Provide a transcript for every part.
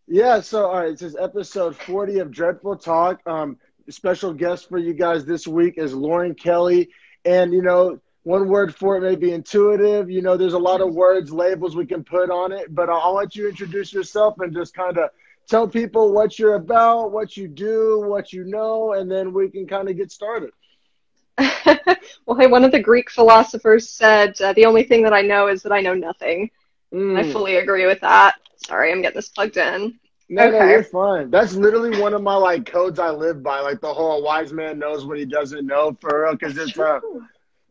Yeah, so all right, this is episode 40 of Dreadful Talk. Special guest for you guys this week is Lauren Kelly. And, one word for it may be intuitive. There's a lot of words, labels we can put on it, but I'll let you introduce yourself and just kind of tell people what you're about, what you do, what you know, and then we can kind of get started. Well, hey, one of the Greek philosophers said, the only thing that I know is that I know nothing. I fully agree with that. Sorry, I'm getting this plugged in. No, you're fine. That's literally one of my codes I live by, the whole wise man knows what he doesn't know, for real, because it's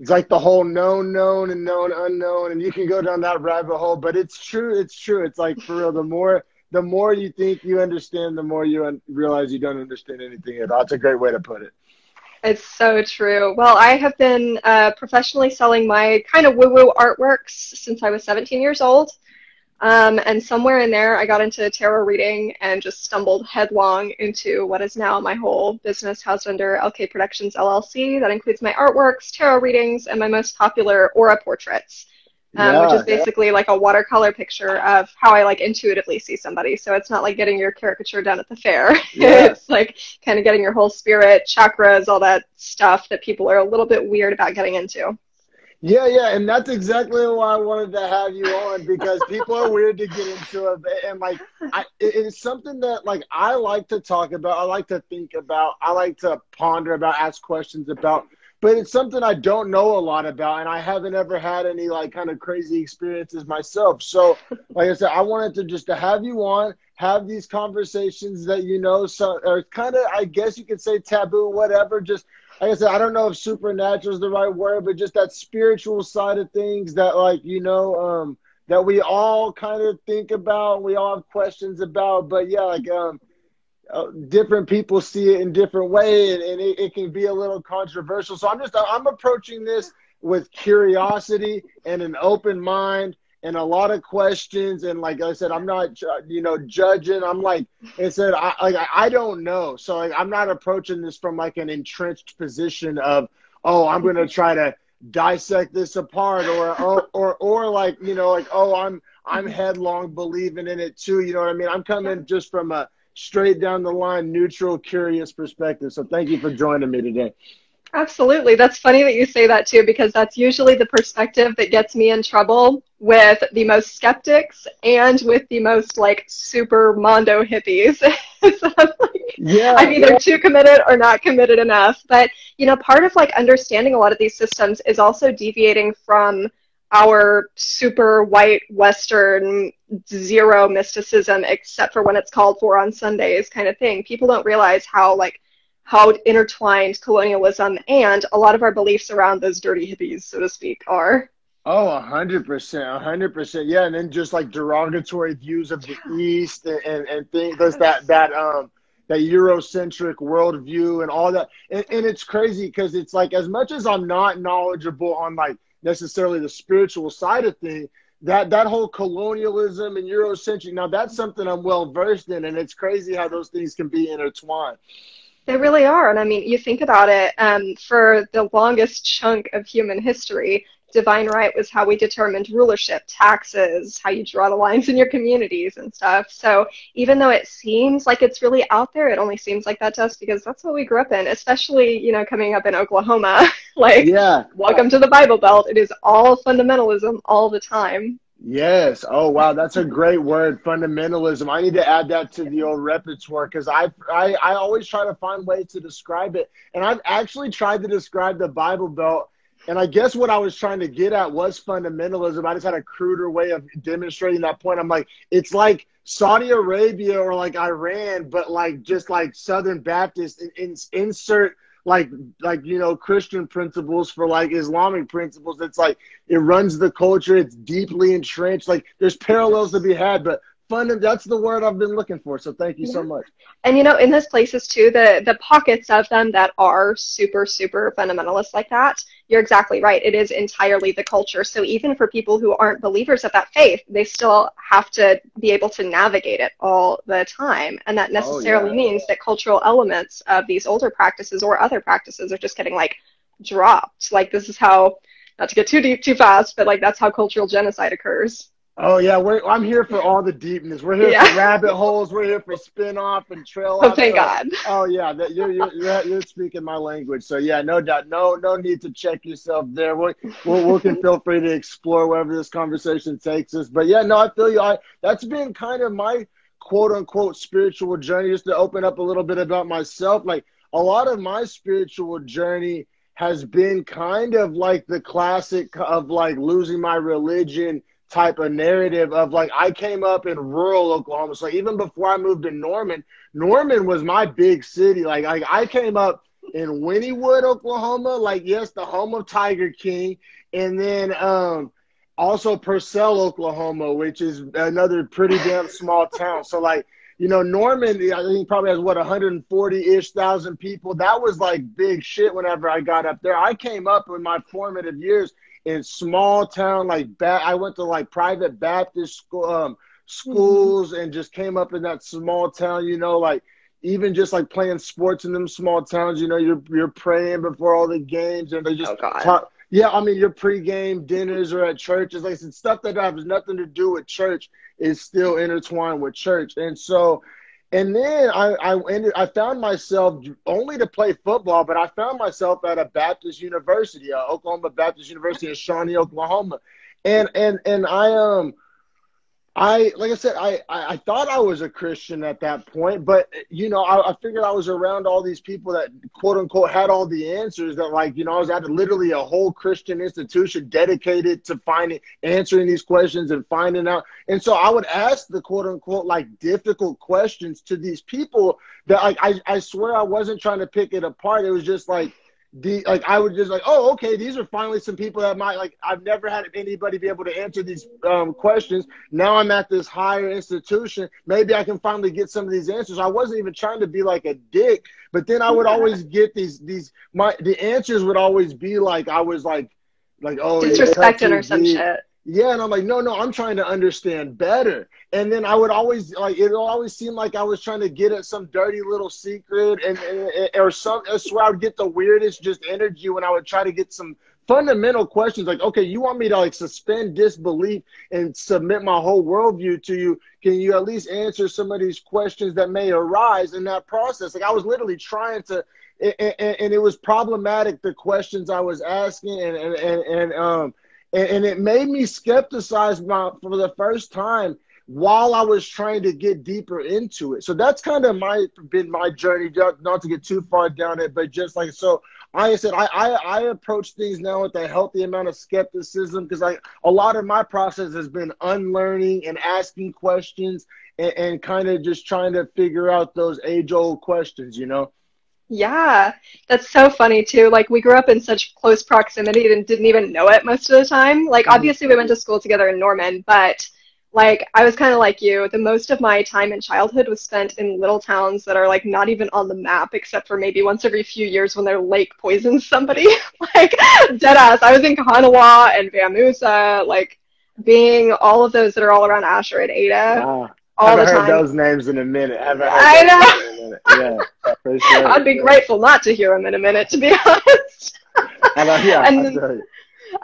like the whole known and known unknown, and you can go down that rabbit hole, but it's true. It's like, for real, the more you think you understand, the more you realize you don't understand anything at all. It's a great way to put it. It's so true. Well, I have been professionally selling my kind of woo-woo artworks since I was 17 years old. And somewhere in there, I got into tarot reading and just stumbled headlong into what is now my whole business housed under LK Productions LLC. That includes my artworks, tarot readings, and my most popular aura portraits, which is basically like a watercolor picture of how I intuitively see somebody. So it's not like getting your caricature done at the fair. Yeah. It's like kind of getting your whole spirit, chakras, all that stuff that people are a little bit weird about getting into. Yeah, and that's exactly why I wanted to have you on, because people are weird to get into it, and it's something that I like to talk about, I like to think about, I like to ponder about, ask questions about, but it's something I don't know a lot about, and I haven't ever had any kind of crazy experiences myself. So like I said, I wanted to just to have you on, have these conversations that so or kind of, I guess you could say, taboo, whatever, just like I said, I don't know if supernatural is the right word, but just that spiritual side of things that that we all kind of think about, we all have questions about, but yeah, different people see it in different ways, and it can be a little controversial. So I'm approaching this with curiosity and an open mind and a lot of questions. And like I said, I'm not, judging. I'm I don't know. So I'm not approaching this from an entrenched position of, oh, I'm going to try to dissect this apart I'm headlong believing in it too. You know what I mean? I'm coming just from a straight down the line, neutral, curious perspective. So thank you for joining me today. Absolutely. That's funny that you say that too, because that's usually the perspective that gets me in trouble with the most skeptics and with the most super mondo hippies. So I'm either too committed or not committed enough. But, part of understanding a lot of these systems is also deviating from our super white Western zero mysticism, except for when it's called for on Sundays kind of thing. People don't realize how intertwined colonialism and a lot of our beliefs around those dirty hippies, so to speak, are. Oh, 100%, 100%. Yeah, and then just derogatory views of the East and things, that Eurocentric worldview and all that. And it's crazy because it's as much as I'm not knowledgeable on necessarily the spiritual side of things, that whole colonialism and Eurocentric, now that's something I'm well versed in, and it's crazy how those things can be intertwined. They really are. And I mean, you think about it, for the longest chunk of human history, divine right was how we determined rulership, taxes, how you draw the lines in your communities and stuff. So even though it seems like it's really out there, it only seems like that to us because that's what we grew up in, especially, coming up in Oklahoma. Welcome to the Bible Belt. It is all fundamentalism all the time. Yes. Oh, wow. That's a great word, fundamentalism. I need to add that to the old repertoire because I always try to find ways to describe it. And I've actually tried to describe the Bible Belt. And I guess what I was trying to get at was fundamentalism. I just had a cruder way of demonstrating that point. I'm like, it's like Saudi Arabia or Iran, but just Southern Baptist, insert Christian principles for Islamic principles. It's it runs the culture. It's deeply entrenched. There's parallels to be had, but that's the word I've been looking for. So thank you so much. And in those places too, the pockets of them that are super, super fundamentalist like that, you're exactly right. It is entirely the culture. So even for people who aren't believers of that faith, they still have to be able to navigate it all the time. And that necessarily means that cultural elements of these older practices or other practices are just getting dropped. This is how, not to get too deep too fast, but that's how cultural genocide occurs. Oh yeah, I'm here for all the deepness. We're here for rabbit holes. We're here for spin off and trail off. Oh, thank God. Oh yeah, you're speaking my language. So yeah, no doubt, no need to check yourself there. We can feel free to explore wherever this conversation takes us. But yeah, no, I feel you. That's been kind of my quote unquote spiritual journey. Just to open up a little bit about myself, like a lot of my spiritual journey has been kind of like the classic of like losing my religion type of narrative of like, I came up in rural Oklahoma. So even before I moved to Norman was my big city. Like I came up in Wynnewood, Oklahoma, like, yes, the home of Tiger King. And then also Purcell, Oklahoma, which is another pretty damn small town. So like, you know, Norman, I think probably has what, 140-ish thousand people. That was like big shit whenever I got up there. I came up in my formative years in small town, like I went to like private Baptist schools and just came up in that small town, you know, like even just like playing sports in them small towns, you know, you're praying before all the games and they just talk. Yeah, I mean, your pregame dinners or at churches, like I said, stuff that has nothing to do with church is still intertwined with church. And so, and then I found myself only to play football, but I found myself at a Baptist university, Oklahoma Baptist University in Shawnee, Oklahoma. And I like I said, I thought I was a Christian at that point, but you know, I figured I was around all these people that quote unquote had all the answers, that like, you know, I was at literally a whole Christian institution dedicated to answering these questions and finding out. And so I would ask the quote unquote like difficult questions to these people that like, I swear I wasn't trying to pick it apart. It was just like, I would just like, oh, okay, these are finally some people that might, like, I've never had anybody be able to answer these questions. Now I'm at this higher institution. Maybe I can finally get some of these answers. I wasn't even trying to be like a dick, but then I would always get the answers would always be like, I was like, oh, disrespecting or some shit. Yeah, and I'm like, no, I'm trying to understand better. And then I would always like, it always seemed like I was trying to get at some dirty little secret or some. I swear I would get the weirdest just energy when I would try to get some fundamental questions. Like, okay, you want me to like suspend disbelief and submit my whole worldview to you? Can you at least answer some of these questions that may arise in that process? Like I was literally trying to, and it was problematic, the questions I was asking, and it made me skepticize for the first time while I was trying to get deeper into it. So that's kind of been my journey, not to get too far down it, but just like, so like I said, I approach things now with a healthy amount of skepticism, because a lot of my process has been unlearning and asking questions and kind of just trying to figure out those age-old questions, you know? Yeah, that's so funny too. Like we grew up in such close proximity and didn't even know it most of the time. Like obviously we went to school together in Norman, but like I was kind of like you. The most of my time in childhood was spent in little towns that are like not even on the map, except for maybe once every few years when their lake poisons somebody. Like dead ass. I was in Kahanawa and Vamusa, like being all of those that are all around Asher and Ada. Wow. All the time. I've heard those names in a minute. I know. Yeah, for sure. I'd be grateful not to hear them in a minute, to be honest.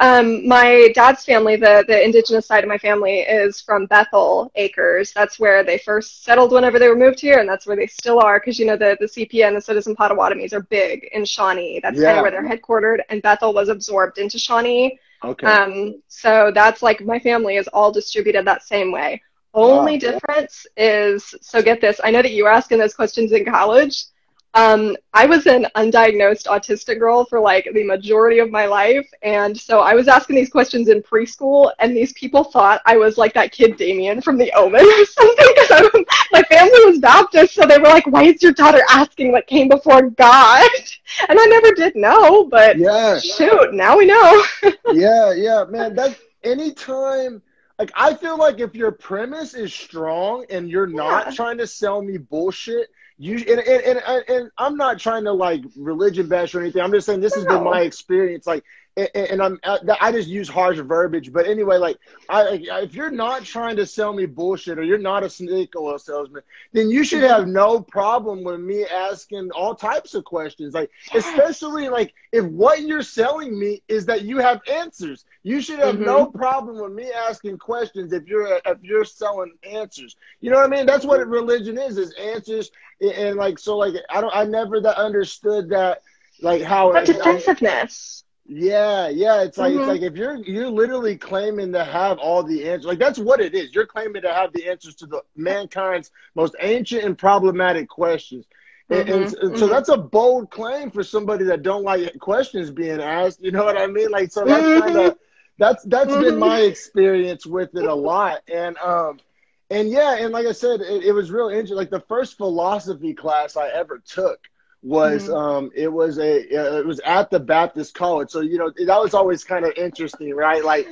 My dad's family, the indigenous side of my family, is from Bethel Acres. That's where they first settled whenever they were moved here, and that's where they still are, because, you know, the CPN, the Citizen Potawatomis, are big in Shawnee. That's kind of where they're headquartered, and Bethel was absorbed into Shawnee. Okay. So that's like my family is all distributed that same way. Only difference is, so get this, I know that you were asking those questions in college. I was an undiagnosed autistic girl for like the majority of my life, and so I was asking these questions in preschool, and these people thought I was like that kid Damien from The Omen or something, because my family was Baptist, so they were like, why is your daughter asking what came before God? And I never did know, but shoot, now we know. Yeah, man, that's anytime. Like, I feel like if your premise is strong and you're not trying to sell me bullshit, and I'm not trying to like religion bash or anything. I'm just saying this has been my experience. Like, and I just use harsh verbiage, but anyway, like if you're not trying to sell me bullshit or you're not a snake oil salesman, then you should have no problem with me asking all types of questions. Like, especially like if what you're selling me is that you have answers, you should have no problem with me asking questions if you're selling answers. You know what I mean? That's what religion is answers. And like, so like, I never understood that, like how but defensiveness. Yeah, it's like it's like if you're literally claiming to have all the answers, like that's what it is. You're claiming to have the answers to the mankind's most ancient and problematic questions. And so that's a bold claim for somebody that don't like questions being asked. You know what I mean? Like, so that's kind of that's been my experience with it a lot. And yeah, and like I said, it was real interesting. Like the first philosophy class I ever took was it was at the Baptist college, so you know that was always kind of interesting, right? Like,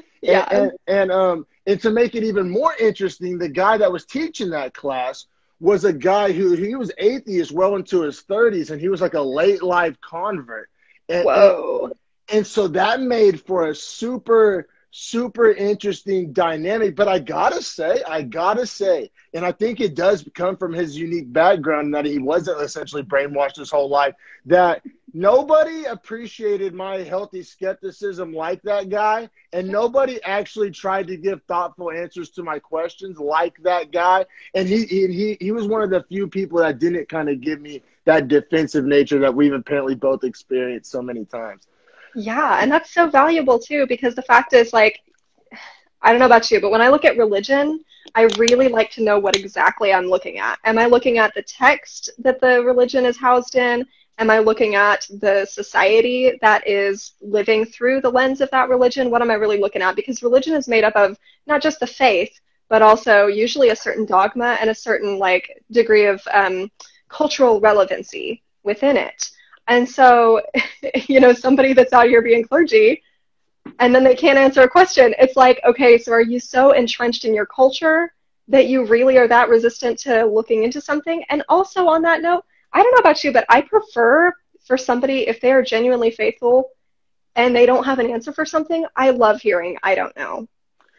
and to make it even more interesting, the guy that was teaching that class was a guy he was atheist well into his 30s, and he was like a late life convert. And so that made for a super interesting dynamic. But I gotta say, and I think it does come from his unique background, that he wasn't essentially brainwashed his whole life, that nobody appreciated my healthy skepticism like that guy, and nobody actually tried to give thoughtful answers to my questions like that guy. And he was one of the few people that didn't kind of give me that defensive nature that we've apparently both experienced so many times. Yeah, and that's so valuable too, because the fact is, like, I don't know about you, but when I look at religion, I really like to know what exactly I'm looking at. Am I looking at the text that the religion is housed in? Am I looking at the society that is living through the lens of that religion? What am I really looking at? Because religion is made up of not just the faith, but also usually a certain dogma and a certain like degree of cultural relevancy within it. And so, you know, somebody that's out here being clergy and then they can't answer a question, it's like, okay, so are you so entrenched in your culture that you really are that resistant to looking into something? And also on that note, I don't know about you, but I prefer for somebody, if they are genuinely faithful and they don't have an answer for something, I love hearing, I don't know.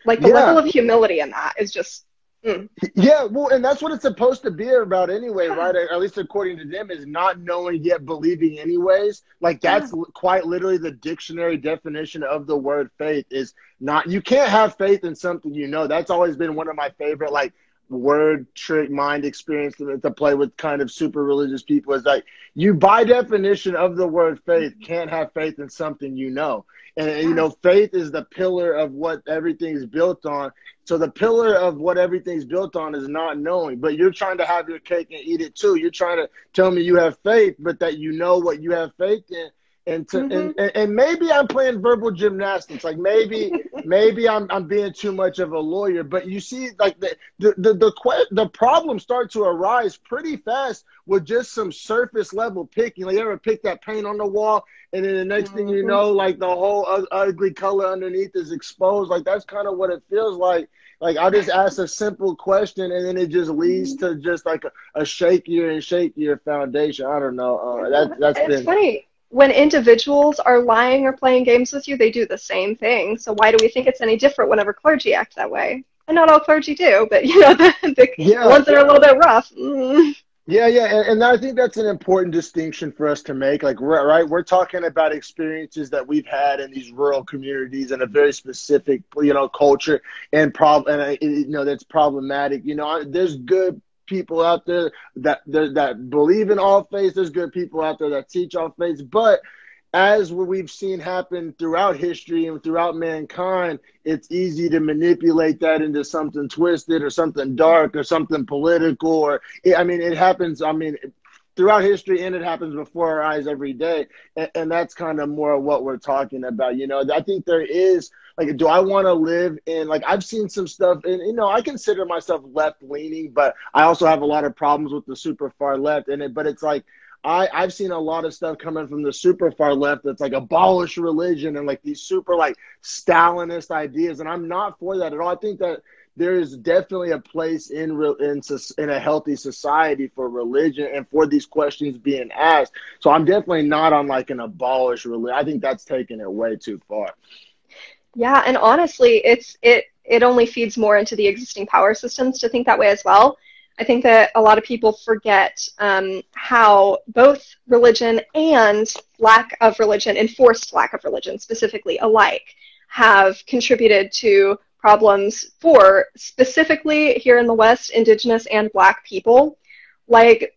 Like the level of humility in that is just, Yeah, well, and that's what it's supposed to be about anyway, right? At least according to them, is not knowing yet believing anyways. Like that's quite literally the dictionary definition of the word faith, is not, you can't have faith in something you know. That's always been one of my favorite like word trick mind experience to play with kind of super religious people, is like you by definition of the word faith can't have faith in something you know. And you know, faith is the pillar of what everything's built on. So the pillar of what everything's built on is not knowing, but you're trying to have your cake and eat it too. You're trying to tell me you have faith, but that you know what you have faith in. And maybe I'm playing verbal gymnastics. Like maybe I'm being too much of a lawyer. But you see, like the problems start to arise pretty fast with just some surface level picking. Like you ever pick that paint on the wall, and then the next thing you know, like the whole ugly color underneath is exposed. Like that's kind of what it feels like. Like I just ask a simple question, and then it just leads to just like a shakier and shakier foundation. I don't know. That's been funny. When individuals are lying or playing games with you, they do the same thing. So why do we think it's any different whenever clergy act that way? And not all clergy do, but you know, the ones that are a little bit rough. Yeah, and I think that's an important distinction for us to make. Like, right, we're talking about experiences that we've had in these rural communities and a very specific, you know, culture and you know, that's problematic. You know, there's good people out there that believe in all faiths. There's good people out there that teach all faiths. But as what we've seen happen throughout history and throughout mankind, it's easy to manipulate that into something twisted or something dark or something political. Or I mean, it happens. I mean, throughout history, and it happens before our eyes every day. And that's kind of more of what we're talking about. You know, I think there is, like, do I want to live in, like, I've seen some stuff, and, you know, I consider myself left-leaning, but I also have a lot of problems with the super far left in it. But it's like, I've seen a lot of stuff coming from the super far left that's like abolish religion and like these super like Stalinist ideas, and I'm not for that at all. I think that there is definitely a place in a healthy society for religion and for these questions being asked. So I'm definitely not on like an abolish religion. I think that's taking it way too far. Yeah, and honestly, it only feeds more into the existing power systems to think that way as well. I think that a lot of people forget how both religion and lack of religion, enforced lack of religion specifically alike, have contributed to problems for, specifically here in the West, Indigenous and Black people. Like,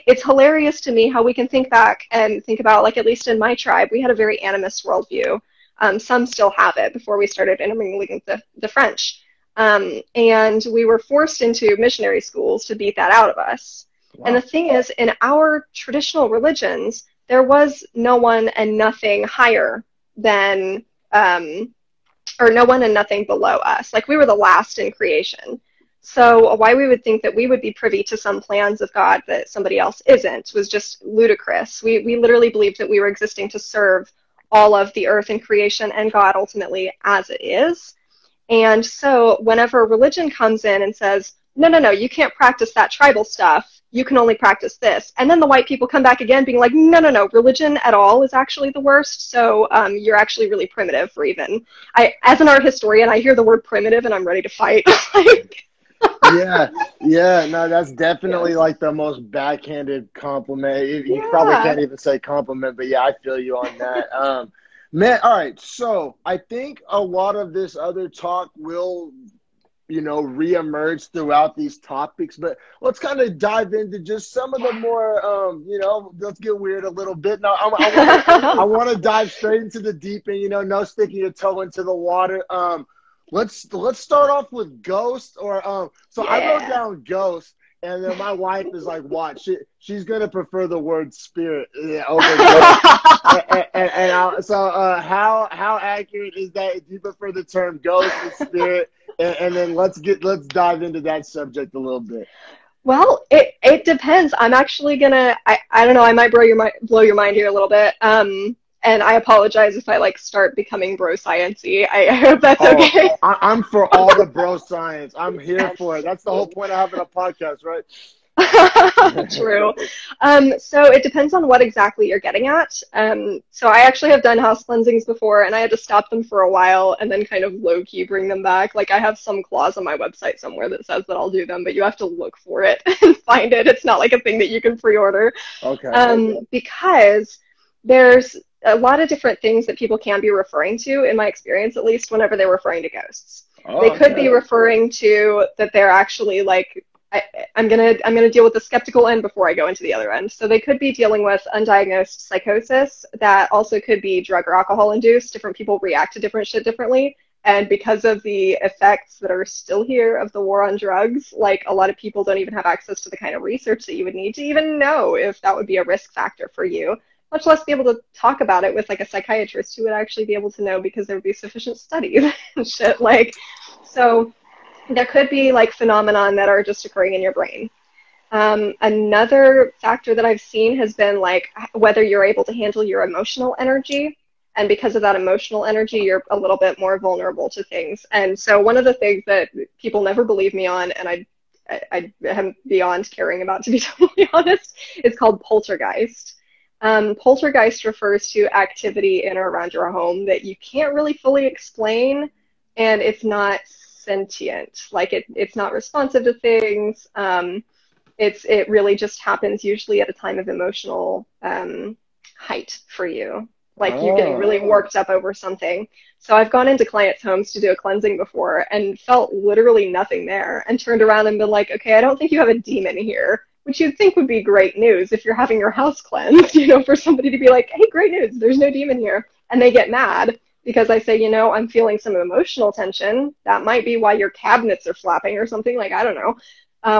it's hilarious to me how we can think back and think about, like, at least in my tribe, we had a very animist worldview. Some still have it before we started intermingling with the French. And we were forced into missionary schools to beat that out of us. Wow. And the thing is, in our traditional religions, there was no one and nothing higher than, or no one and nothing below us. Like, we were the last in creation. So why we would think that we would be privy to some plans of God that somebody else isn't was just ludicrous. We literally believed that we were existing to serve all of the earth and creation and God ultimately as it is. And so whenever religion comes in and says, no, you can't practice that tribal stuff, you can only practice this. And then the white people come back again being like, no, religion at all is actually the worst. So you're actually really primitive for even. As an art historian, I hear the word primitive and I'm ready to fight. Yeah, no, that's definitely like the most backhanded compliment. You probably can't even say compliment, but yeah, I feel you on that. Man, all right, so I think a lot of this other talk will, reemerge throughout these topics, but let's kind of dive into just some of the more, let's get weird a little bit. Now, I want to dive straight into the deep end, no sticking your toe into the water. Let's start off with ghost I wrote down ghost, and then my wife is like, what? She's gonna prefer the word spirit over ghost. So how accurate is that? Do you prefer the term ghost or spirit? And then let's dive into that subject a little bit. Well, it depends. I'm actually gonna I don't know, I might blow your mind here a little bit. And I apologize if I start becoming bro sciencey. I hope that's okay. I'm for all the bro science. I'm here for it. That's the whole point of having a podcast, right? True. So it depends on what exactly you're getting at. So I actually have done house cleansings before, and I had to stop them for a while and then kind of low-key bring them back. Like, I have some clause on my website somewhere that says that I'll do them, but you have to look for it and find it. It's not like a thing that you can pre-order. Okay. Because there's a lot of different things that people can be referring to, in my experience at least, whenever they're referring to ghosts. They could be referring to that they're actually I'm gonna deal with the skeptical end before I go into the other end. So they could be dealing with undiagnosed psychosis that also could be drug or alcohol induced. Different people react to different shit differently. And because of the effects that are still here of the war on drugs, a lot of people don't even have access to the kind of research that you would need to even know if that would be a risk factor for you, much less be able to talk about it with a psychiatrist who would actually be able to know because there would be sufficient studies and shit. So there could be phenomenon that are just occurring in your brain. Another factor that I've seen has been whether you're able to handle your emotional energy. And because of that emotional energy, you're a little bit more vulnerable to things. And so one of the things that people never believe me on, and I am beyond caring about, to be totally honest, is called poltergeist. Poltergeist refers to activity in or around your home that you can't really fully explain, and it's not sentient. It's not responsive to things. It really just happens usually at a time of emotional height for you. You're getting really worked up over something. So I've gone into clients' homes to do a cleansing before and felt literally nothing there, and turned around and been like, okay, I don't think you have a demon here. Which you'd think would be great news if you're having your house cleansed, for somebody to be like, hey, great news, there's no demon here. And they get mad because I say, I'm feeling some emotional tension. That might be why your cabinets are flapping or something. I don't know.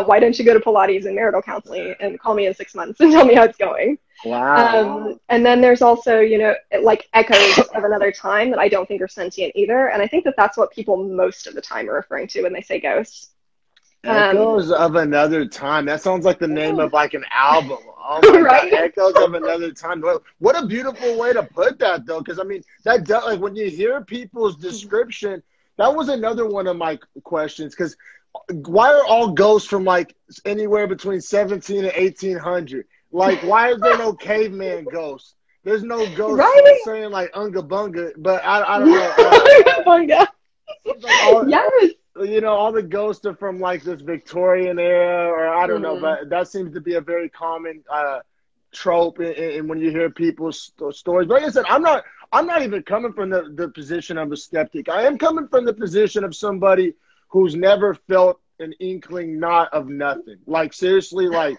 Why don't you go to Pilates and marital counseling and call me in 6 months and tell me how it's going? Wow. And then there's also, echoes of another time that I don't think are sentient either. And I think that that's what people most of the time are referring to when they say ghosts. Echoes of Another Time. That sounds like the name of like an album. Oh my right? God, Echoes of Another Time. What a beautiful way to put that, though, because I mean that does, like when you hear people's description, that was another one of my questions. Because why are all ghosts from like anywhere between 17 and 1800? Like, why is there no caveman ghosts? There's no ghosts Right? saying like unga bunga, but I don't know. Bunga. Yes. You know, all the ghosts are from like this Victorian era, or I don't know, but that seems to be a very common trope in when you hear people's stories. But like I said, I'm not even coming from the position of a skeptic. I am coming from the position of somebody who's never felt an inkling not of nothing. Like seriously, like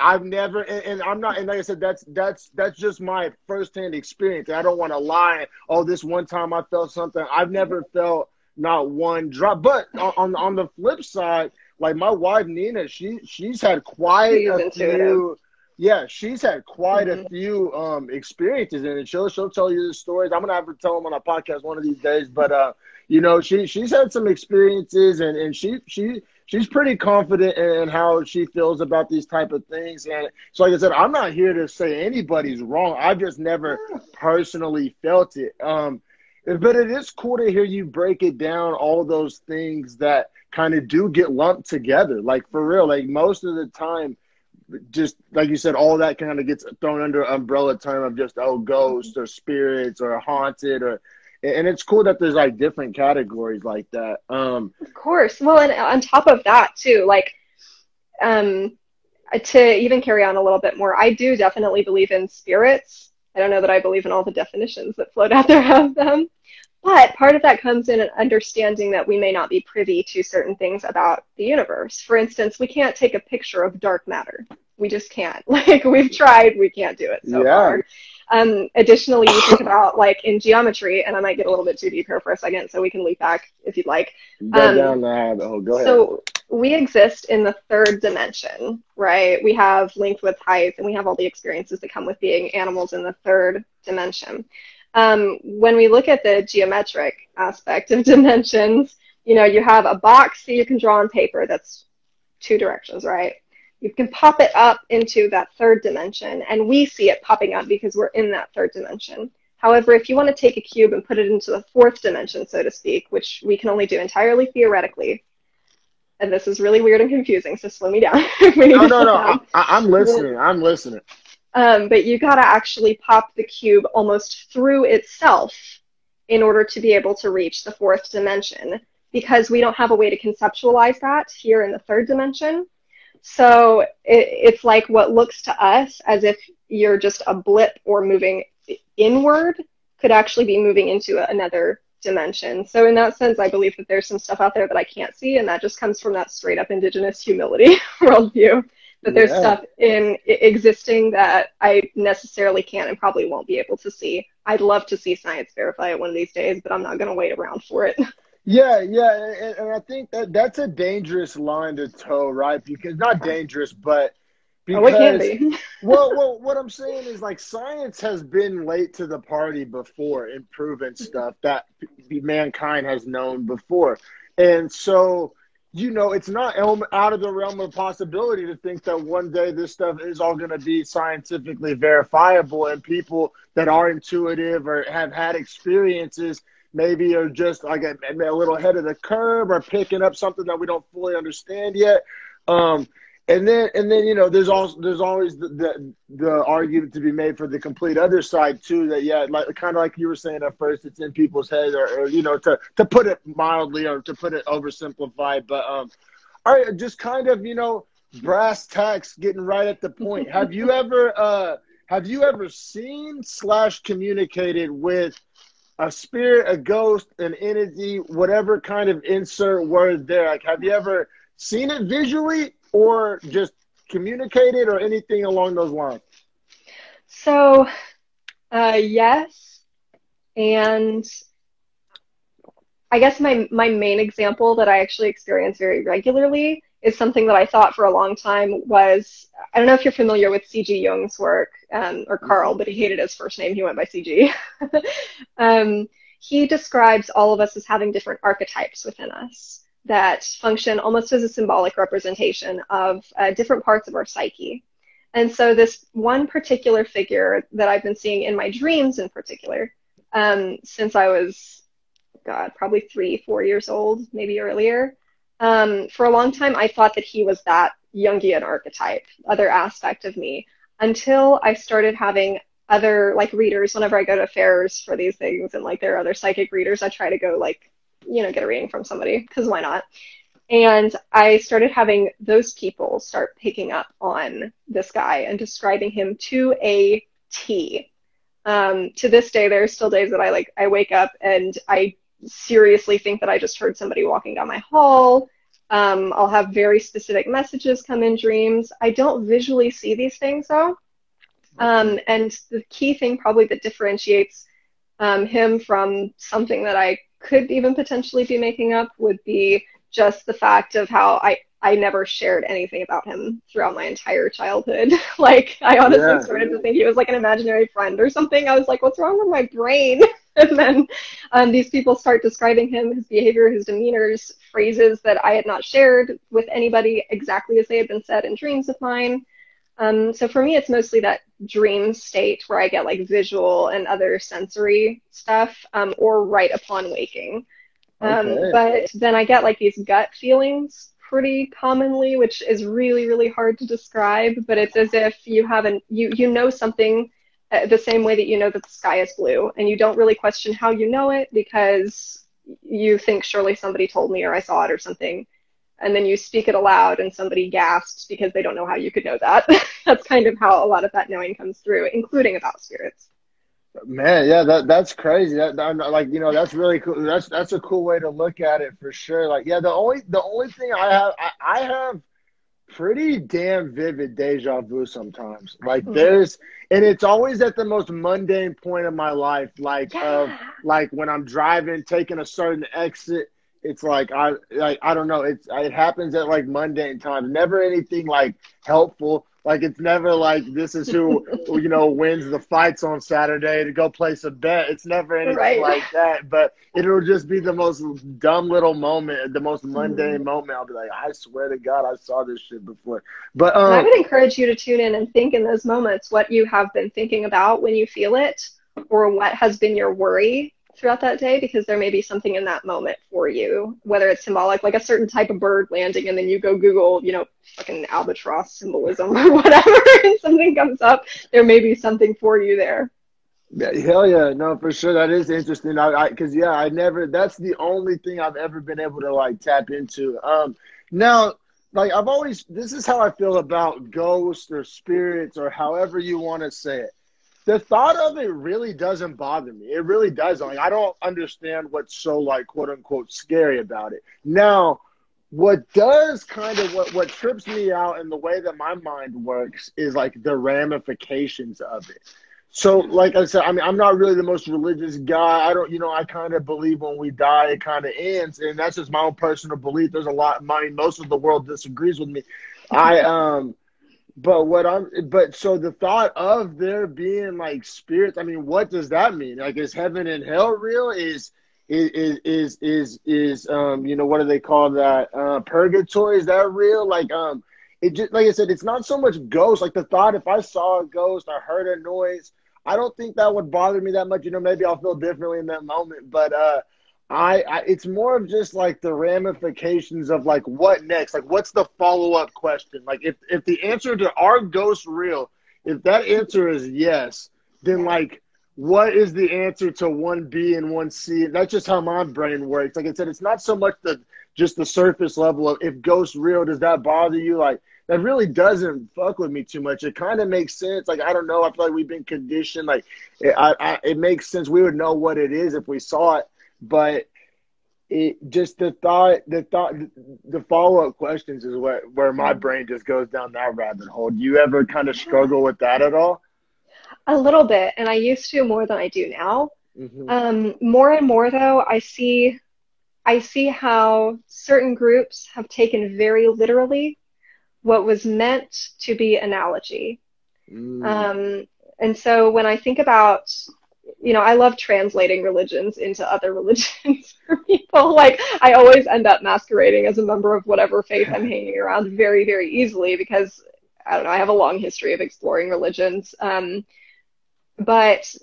I've never, and I'm not, and like I said, that's just my firsthand experience. I don't want to lie. Oh, this one time I felt something. I've never felt not one drop. But on the flip side, like my wife Nina, she's had quite a few. Yeah, she's had quite a few experiences, and she'll tell you the stories. I'm gonna have to tell them on a podcast one of these days. But you know, she's had some experiences, and she's pretty confident in how she feels about these type of things. And so, like I said, I'm not here to say anybody's wrong. I've just never personally felt it. But it is cool to hear you break it down, all those things that kind of do get lumped together. Like, for real, like most of the time, just like you said, all that kind of gets thrown under an umbrella term of just, oh, ghosts or spirits or haunted. And it's cool that there's like different categories like that. Of course. Well, and on top of that too, like, to even carry on a little bit more, I do definitely believe in spirits. I don't know that I believe in all the definitions that float out there of them, but part of that comes in an understanding that we may not be privy to certain things about the universe. For instance, we can't take a picture of dark matter. We just can't. Like, we've tried, we can't do it so far. Additionally, you think about like in geometry, and I might get a little bit too deep here for a second, so we can leap back if you'd like. Go down that. Oh, go ahead. So we exist in the third dimension, right? We have length, width, height, and we have all the experiences that come with being animals in the third dimension. When we look at the geometric aspect of dimensions, you know, you have a box that you can draw on paper that's two directions, right? You can pop it up into that third dimension, and we see it popping up because we're in that third dimension. However, if you want to take a cube and put it into the fourth dimension, so to speak, which we can only do entirely theoretically, and this is really weird and confusing, so slow me down. No. I'm listening. I'm listening. But you got to actually pop the cube almost through itself in order to be able to reach the fourth dimension, because we don't have a way to conceptualize that here in the third dimension. So it's like what looks to us as if you're just a blip or moving inward could actually be moving into another dimension. So in that sense, I believe that there's some stuff out there that I can't see, and that just comes from that straight up indigenous humility worldview. That there's stuff in existing that I necessarily can't and probably won't be able to see. I'd love to see science verify it one of these days, but I'm not going to wait around for it. Yeah, and I think that's a dangerous line to toe, right? Because not dangerous, but because it can be. well, what I'm saying is like science has been late to the party before in proving stuff that mankind has known before, and so you know it's not out of the realm of possibility to think that one day this stuff is all going to be scientifically verifiable, and people that are intuitive or have had experiences maybe are just like a little ahead of the curve or picking up something that we don't fully understand yet. And then you know there's always the argument to be made for the complete other side too, that like kind of like you were saying at first, it's in people's heads, or you know, to put it mildly or to put it oversimplified. But all right, just kind of, you know, brass tacks, getting right at the point. Have you ever seen / communicated with a spirit, a ghost, an entity, whatever kind of insert word there? Like, have you ever seen it visually or just communicated or anything along those lines? So, yes. And I guess my main example that I actually experience very regularly is something that I thought for a long time was, I don't know if you're familiar with C.G. Jung's work, or Carl, but he hated his first name. He went by C.G. He describes all of us as having different archetypes within us. that function almost as a symbolic representation of different parts of our psyche. And so this one particular figure that I've been seeing in my dreams in particular, since I was, God, probably 3-4 years old, maybe earlier, for a long time, I thought that he was that Jungian archetype, other aspect of me, until I started having other like readers. Whenever I go to fairs for these things and like there are other psychic readers, I try to go like, get a reading from somebody, because why not? And I started having those people start picking up on this guy and describing him to a T. To this day, there are still days that I wake up and I seriously think that I just heard somebody walking down my hall. I'll have very specific messages come in dreams. I don't visually see these things though. And the key thing probably that differentiates him from something that I could even potentially be making up would be just the fact of how I never shared anything about him throughout my entire childhood. Like, I honestly started to think he was like an imaginary friend or something. I was like, what's wrong with my brain? And then these people start describing him, his behavior, his demeanors, phrases that I had not shared with anybody exactly as they had been said in dreams of mine. So for me, it's mostly that dream state where I get like visual and other sensory stuff, or right upon waking. But then I get like these gut feelings pretty commonly, which is really, really hard to describe. But it's as if you know something the same way that you know that the sky is blue, and you don't really question how you know it because you think surely somebody told me or I saw it or something. And then you speak it aloud and somebody gasps because they don't know how you could know that. That's kind of how a lot of that knowing comes through, including about spirits. Man, yeah, that's crazy. That's really cool. That's a cool way to look at it for sure. Like, yeah, the only thing I have pretty damn vivid deja vu sometimes. Like and it's always at the most mundane point of my life. Like when I'm driving, taking a certain exit. It's like I don't know. It happens at like mundane times. Never anything like helpful. Like, it's never like this is who wins the fights on Saturday to go place a bet. It's never anything like that. But it'll just be the most dumb little moment, the most mundane moment. I'll be like, I swear to God, I saw this shit before. But I would encourage you to tune in and think in those moments what you have been thinking about when you feel it, or what has been your worry throughout that day, because there may be something in that moment for you, whether it's symbolic, like a certain type of bird landing, and then you go Google, fucking albatross symbolism or whatever, and something comes up, there may be something for you there. Yeah, hell yeah. No, for sure. That is interesting. That's the only thing I've ever been able to like tap into. Now, like this is how I feel about ghosts or spirits or however you want to say it. The thought of it really doesn't bother me. It really doesn't. Like, I don't understand what's so like quote unquote scary about it. Now, what does kind of what trips me out in the way that my mind works is like the ramifications of it. So, like I said, I mean, I'm not really the most religious guy. I kind of believe when we die, it kind of ends, and that's just my own personal belief. There's a lot. Most of the world disagrees with me. So the thought of there being like spirits, I mean, what does that mean? Like, is heaven and hell real? Is what do they call that? Purgatory, is that real? Like, it just, like I said, it's not so much ghosts. Like, the thought, if I saw a ghost, I heard a noise, I don't think that would bother me that much. Maybe I'll feel differently in that moment, but it's more of just like the ramifications of like what next, like what's the follow-up question? Like, if the answer to are ghosts real, if that answer is yes, then like what is the answer to 1B and 1C? That's just how my brain works. Like I said, it's not so much just the surface level of if ghosts real, does that bother you? Like, that really doesn't fuck with me too much. It kind of makes sense. Like, I don't know. I feel like we've been conditioned. Like, it makes sense. We would know what it is if we saw it. But it just the follow-up questions is where my brain just goes down that rabbit hole. Do you ever kind of struggle with that at all? A little bit, and I used to more than I do now. Mm-hmm. More and more, though, I see how certain groups have taken very literally what was meant to be analogy. And so when I think about you know, I love translating religions into other religions for people. Like, I always end up masquerading as a member of whatever faith I'm hanging around very, very easily because, I don't know, I have a long history of exploring religions. But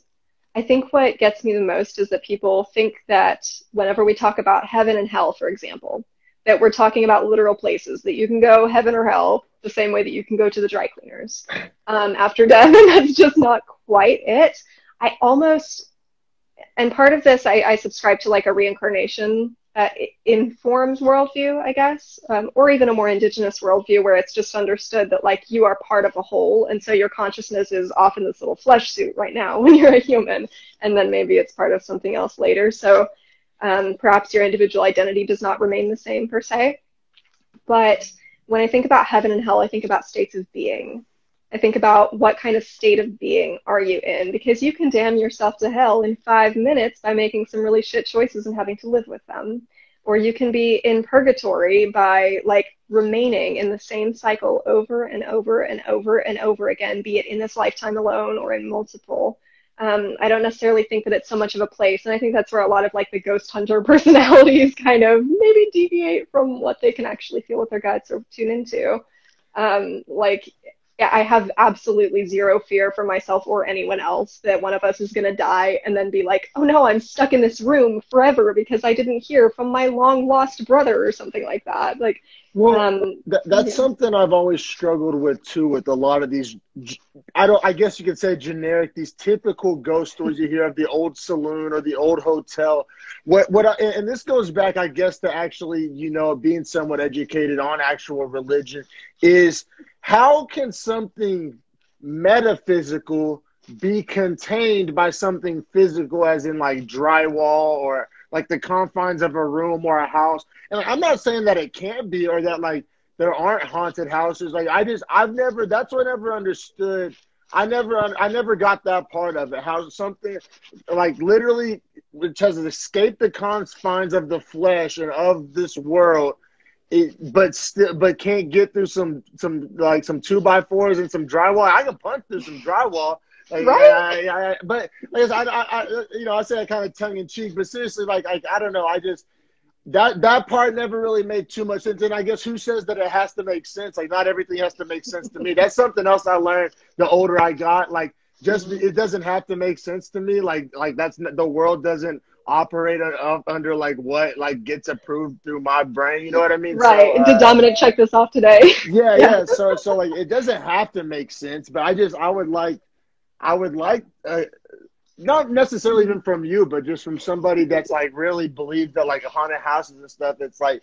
I think what gets me the most is that people think that whenever we talk about heaven and hell, for example, that we're talking about literal places, that you can go heaven or hell the same way that you can go to the dry cleaners after death, and that's just not quite it. I almost, and part of this, I subscribe to like a reincarnation informed worldview, I guess, or even a more indigenous worldview where it's just understood that like you are part of a whole, and so your consciousness is often this little flesh suit right now when you're a human, and then maybe it's part of something else later. So perhaps your individual identity does not remain the same per se. But when I think about heaven and hell, I think about states of being. I think about what kind of state of being are you in, because you can damn yourself to hell in 5 minutes by making some really shit choices and having to live with them. Or you can be in purgatory by like remaining in the same cycle over and over and over and over again, be it in this lifetime alone or in multiple. I don't necessarily think that it's so much of a place, and I think that's where a lot of like the ghost hunter personalities kind of maybe deviate from what they can actually feel with their guts or tune into. Yeah, I have absolutely zero fear for myself or anyone else that one of us is going to die and then be like, oh no, I'm stuck in this room forever because I didn't hear from my long lost brother or something like that. Like, well, that's something I've always struggled with too, with a lot of these, I guess you could say generic, these typical ghost stories you hear of the old saloon or the old hotel. And this goes back, I guess, to actually, you know, being somewhat educated on actual religion, is how can something metaphysical be contained by something physical, as in like drywall or like the confines of a room or a house? And I'm not saying that it can't be, or that like there aren't haunted houses. Like that's what I never understood. I never got that part of it. How something like literally which has escaped the confines of the flesh and of this world, but can't get through some 2x4s and some drywall. I can punch through some drywall. Like, right? But like I say that kind of tongue in cheek, but seriously, like I don't know. I just that part never really made too much sense. And I guess who says that it has to make sense? Like not everything has to make sense to me. That's something else I learned the older I got. Like it doesn't have to make sense to me. Like that's the world doesn't operate under like what like gets approved through my brain. You know what I mean? Right. So, Did Dominic check this off today? Yeah. So like it doesn't have to make sense, but I would like not necessarily even from you, but just from somebody that's like really believes that like haunted houses and stuff. It's like,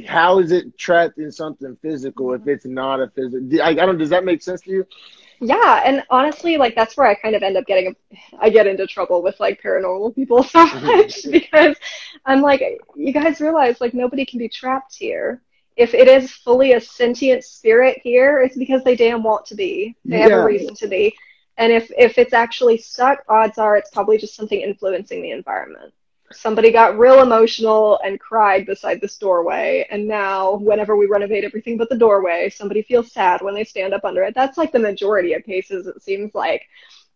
how is it trapped in something physical if it's not a physical? Does that make sense to you? Yeah, and honestly, like that's where I kind of end up I get into trouble with like paranormal people so much because I'm like, you guys realize like nobody can be trapped here. If it is fully a sentient spirit here, it's because they damn want to be. They have a reason to be. And if it's actually stuck, odds are it's probably just something influencing the environment. Somebody got real emotional and cried beside this doorway, and now whenever we renovate everything but the doorway, somebody feels sad when they stand up under it. That's like the majority of cases, it seems like.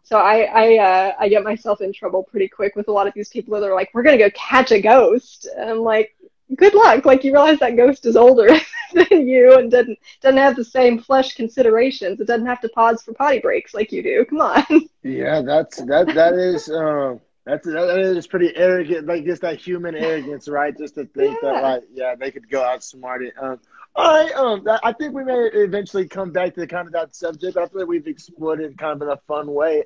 So I get myself in trouble pretty quick with a lot of these people that are like, we're gonna go catch a ghost. And I'm like, good luck. Like, you realize that ghost is older than you and doesn't have the same flesh considerations. It doesn't have to pause for potty breaks like you do. Come on. Yeah, that is pretty arrogant, like just that human arrogance, right? Just to think that, like, they could go outsmart it. All right, I think we may eventually come back to kind of that subject. I feel like we've explored it kind of in a fun way.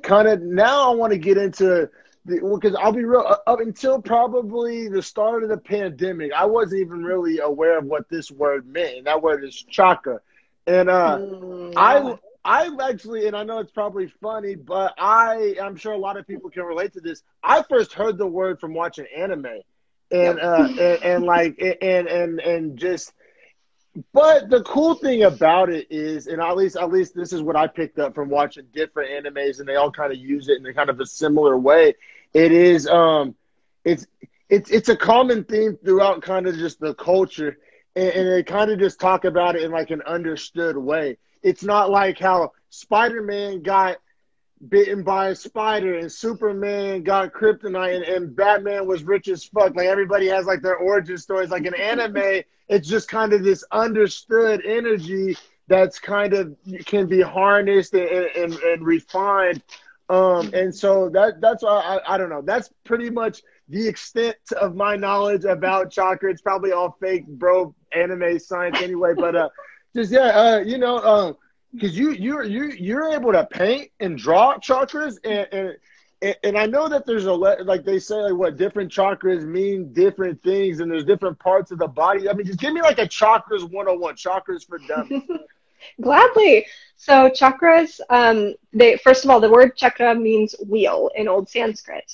Kind of now I want to get into because I'll be real, up until probably the start of the pandemic, I wasn't even really aware of what this word meant, and that word is chakra. And I've actually, and I know it's probably funny, but I'm sure a lot of people can relate to this. I first heard the word from watching anime, but the cool thing about it is, and at least this is what I picked up from watching different animes, and they all kind of use it in kind of a similar way. It is, it's a common theme throughout kind of just the culture, and they kind of just talk about it in like an understood way. It's not like how Spider-Man got bitten by a spider, and Superman got kryptonite, and Batman was rich as fuck. Like, everybody has like their origin stories. Like in anime, it's just kind of this understood energy that's kind of can be harnessed and refined. And so that's why I don't know. That's pretty much the extent of my knowledge about chakra. It's probably all fake, bro, anime science anyway. But just you know, because you're able to paint and draw chakras, and I know that there's like they say, like, what different chakras mean different things, and there's different parts of the body. I mean, just give me like a chakras 101, chakras for dummies. Gladly. So chakras, first of all, the word chakra means wheel in Old Sanskrit.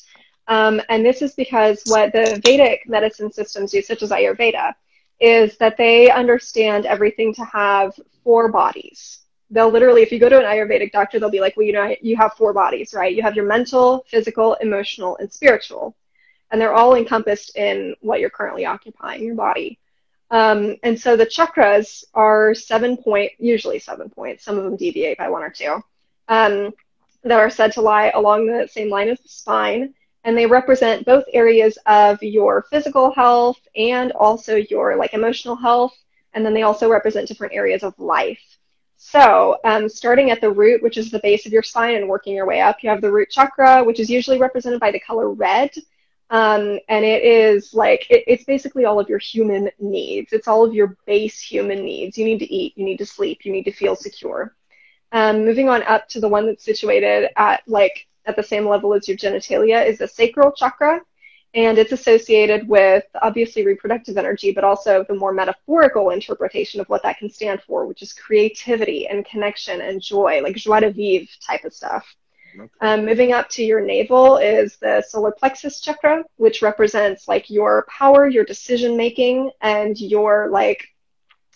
And this is because what the Vedic medicine systems do, such as Ayurveda, is that they understand everything to have 4 bodies. They'll literally, if you go to an Ayurvedic doctor, they'll be like, well, you know, you have 4 bodies, right? You have your mental, physical, emotional, and spiritual. And they're all encompassed in what you're currently occupying, your body. And so the chakras are usually 7 points, some of them deviate by 1 or 2, that are said to lie along the same line as the spine. And they represent both areas of your physical health and also your like emotional health. And then they also represent different areas of life. So starting at the root, which is the base of your spine, and working your way up, you have the root chakra, which is usually represented by the color red. And it is like, it's basically all of your human needs. It's all of your base human needs. You need to eat, you need to sleep, you need to feel secure. Moving on up to the one that's situated at the same level as your genitalia is the sacral chakra. And it's associated with obviously reproductive energy, but also the more metaphorical interpretation of what that can stand for, which is creativity and connection and joy, like joie de vivre type of stuff. Okay. Moving up to your navel is the solar plexus chakra, which represents like your power, your decision making, and your like,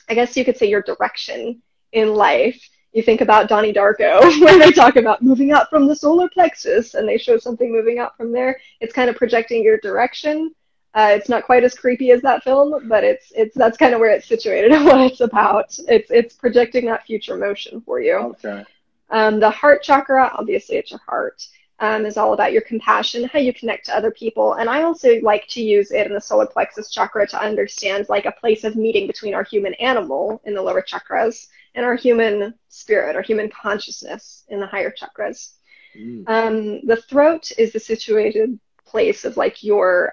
I guess you could say your direction in life. You think about Donnie Darko when they talk about moving up from the solar plexus, and they show something moving up from there. It's kind of projecting your direction. It's not quite as creepy as that film, but that's kind of where it's situated and what it's about. It's projecting that future motion for you. Okay. The heart chakra, obviously it's your heart, is all about your compassion, how you connect to other people. And I also like to use it in the solar plexus chakra to understand like a place of meeting between our human animal in the lower chakras and our human spirit, our human consciousness in the higher chakras. The throat is the situated place of like your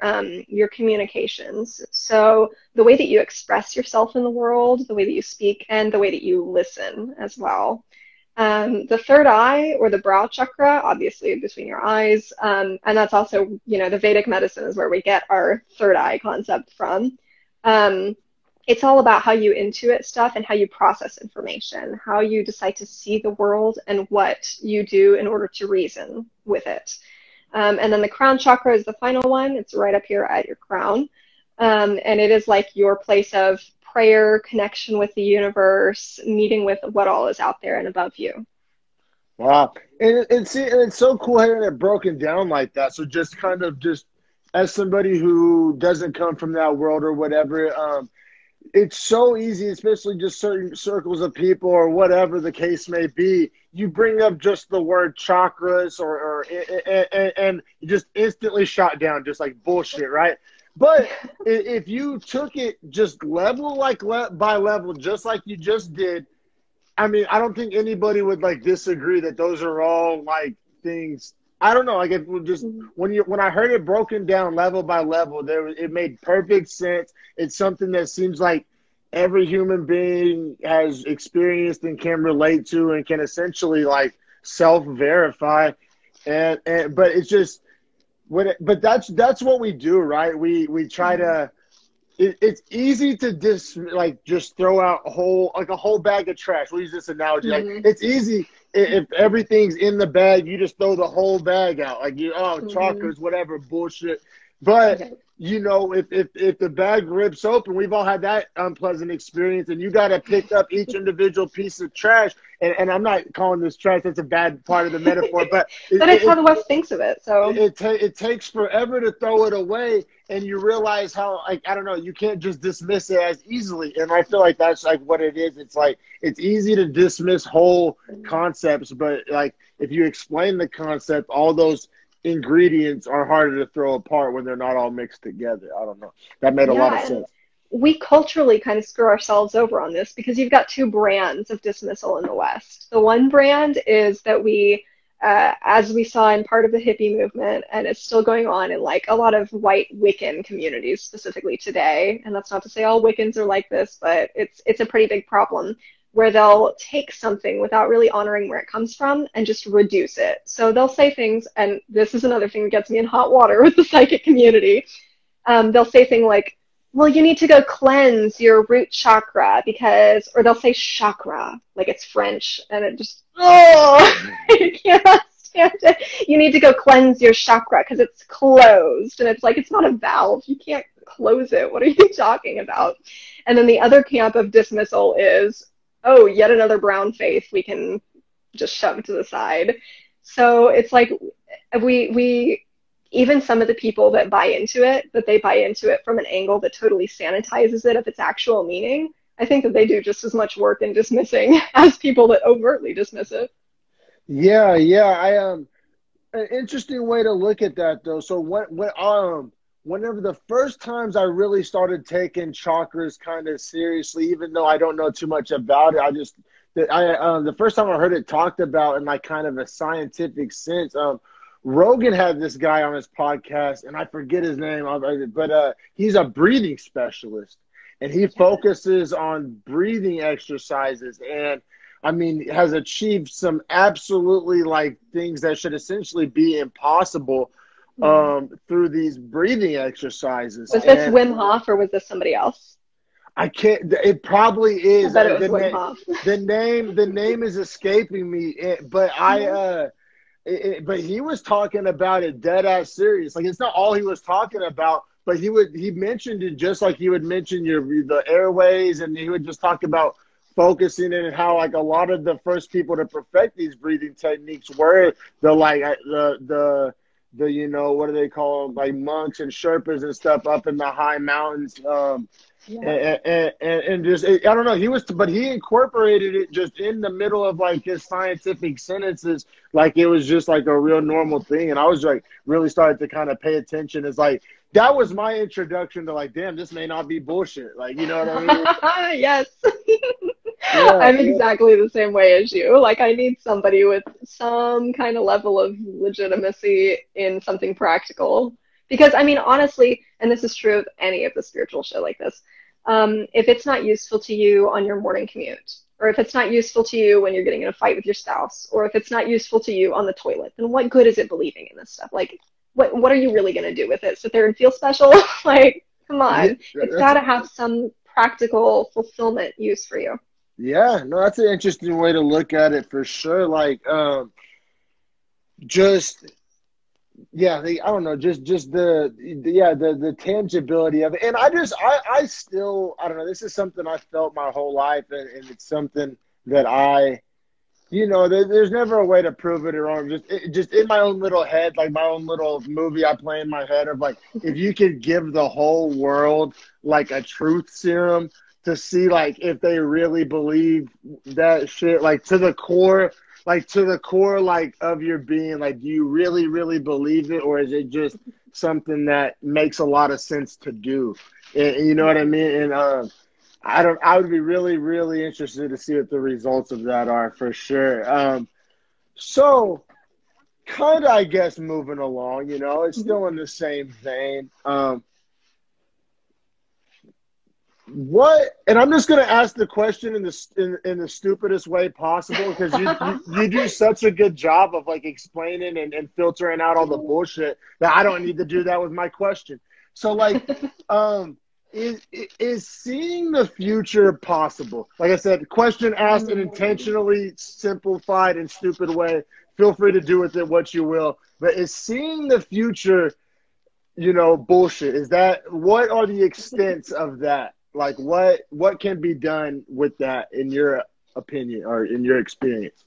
communications. So the way that you express yourself in the world, the way that you speak, and the way that you listen as well. The third eye, or the brow chakra, obviously between your eyes, and that's also, you know, the Vedic medicine is where we get our third eye concept from. It's all about how you intuit stuff and how you process information, how you decide to see the world, and what you do in order to reason with it. And then the crown chakra is the final one. It's right up here at your crown. And it is like your place of prayer, connection with the universe, meeting with what all is out there and above you. Wow. And it's so cool hearing it broken down like that. So just kind of just as somebody who doesn't come from that world or whatever, it's so easy, especially just certain circles of people or whatever the case may be. You bring up just the word chakras and you just instantly shot down, just like bullshit, right? But if you took it just level by level, just like you just did, I mean, I don't think anybody would like disagree that those are all like things. I don't know, like it would just when I heard it broken down level by level, it made perfect sense. It's something that seems like every human being has experienced and can relate to and can essentially like self-verify. And but it's just but that's what we do, right? We try to. It's easy to just throw out a whole bag of trash. We'll use this analogy. Like it's easy if everything's in the bag, you just throw the whole bag out. Like chakras, whatever bullshit. But Okay. you know, if the bag rips open, we've all had that unpleasant experience, and you got to pick up each individual piece of trash. And I'm not calling this trash; that's a bad part of the metaphor. But But it's how the West thinks of it. So it takes forever to throw it away, and you realize how, like, I don't know, you can't just dismiss it as easily. And I feel like that's like what it is. It's like it's easy to dismiss whole concepts, but like if you explain the concept, all those ingredients are harder to throw apart when they're not all mixed together. I don't know. That made a lot of yeah, and sense. we culturally kind of screw ourselves over on this because you've got two brands of dismissal in the West. The one brand is that we, as we saw in part of the hippie movement, and it's still going on in like a lot of white Wiccan communities specifically today. And that's not to say all Wiccans are like this, but it's a pretty big problem where they'll take something without really honoring where it comes from and just reduce it. So they'll say things, and this is another thing that gets me in hot water with the psychic community. They'll say things like, well, you need to go cleanse your root chakra because, or they'll say chakra, like it's French, and it just, oh, I can't stand it. You need to go cleanse your chakra because it's closed. And it's like, it's not a valve. You can't close it. What are you talking about? And then the other camp of dismissal is, oh, yet another brown faith we can just shove to the side. So it's like we even some of the people that buy into it, that they buy into it from an angle that totally sanitizes it of its actual meaning. I think that they do just as much work in dismissing as people that overtly dismiss it. Yeah, yeah. An interesting way to look at that though. So whenever the first times I really started taking chakras kind of seriously, even though I don't know too much about it, the first time I heard it talked about in like kind of a scientific sense, Rogan had this guy on his podcast, and I forget his name, but he's a breathing specialist, and he focuses on breathing exercises, and I mean, has achieved some absolutely like things that should essentially be impossible through these breathing exercises. Was this Wim Hof or was this somebody else? I can't. It probably is. I bet it was Wim Hof. The name is escaping me, but but he was talking about it dead ass serious. Like it's not all he was talking about, but he mentioned it just like he would mention the airways, and he would just talk about focusing in and how like a lot of the first people to perfect these breathing techniques were the you know, what do they call them, like monks and Sherpas and stuff up in the high mountains. And just I don't know, but he incorporated it just in the middle of like his scientific sentences, like it was just like a real normal thing. And I was like really started to kind of pay attention. It's like that was my introduction to like, damn, this may not be bullshit. Like, you know what I mean? Yes. Yeah, I'm exactly the same way as you. Like, I need somebody with some kind of level of legitimacy in something practical. Because, I mean, honestly, and this is true of any of the spiritual shit like this, if it's not useful to you on your morning commute, or if it's not useful to you when you're getting in a fight with your spouse, or if it's not useful to you on the toilet, then what good is it believing in this stuff? Like, what are you really going to do with it? Sit there and feel special? Like, come on. It's got to have some practical fulfillment use for you. Yeah, no, that's an interesting way to look at it for sure. Like, I don't know, just the tangibility of it. And I still, I don't know, this is something I felt my whole life, and it's something that you know, there's never a way to prove it or wrong. Just in my own little head, like my own little movie I play in my head of like, if you could give the whole world like a truth serum to see like if they really believe that shit, like to the core like of your being, like do you really, really believe it, or is it just something that makes a lot of sense to do? And you know what I mean? And I would be really, really interested to see what the results of that are for sure. So kind of, I guess, moving along, you know, it's still in the same vein. And I'm just going to ask the question in the stupidest way possible, because you do such a good job of like explaining and filtering out all the bullshit that I don't need to do that with my question. So like, is seeing the future possible? Like I said, question asked in intentionally simplified and stupid way. Feel free to do with it what you will. But is seeing the future you know, bullshit? Is that, what are the extents of that? Like what can be done with that in your opinion or in your experience?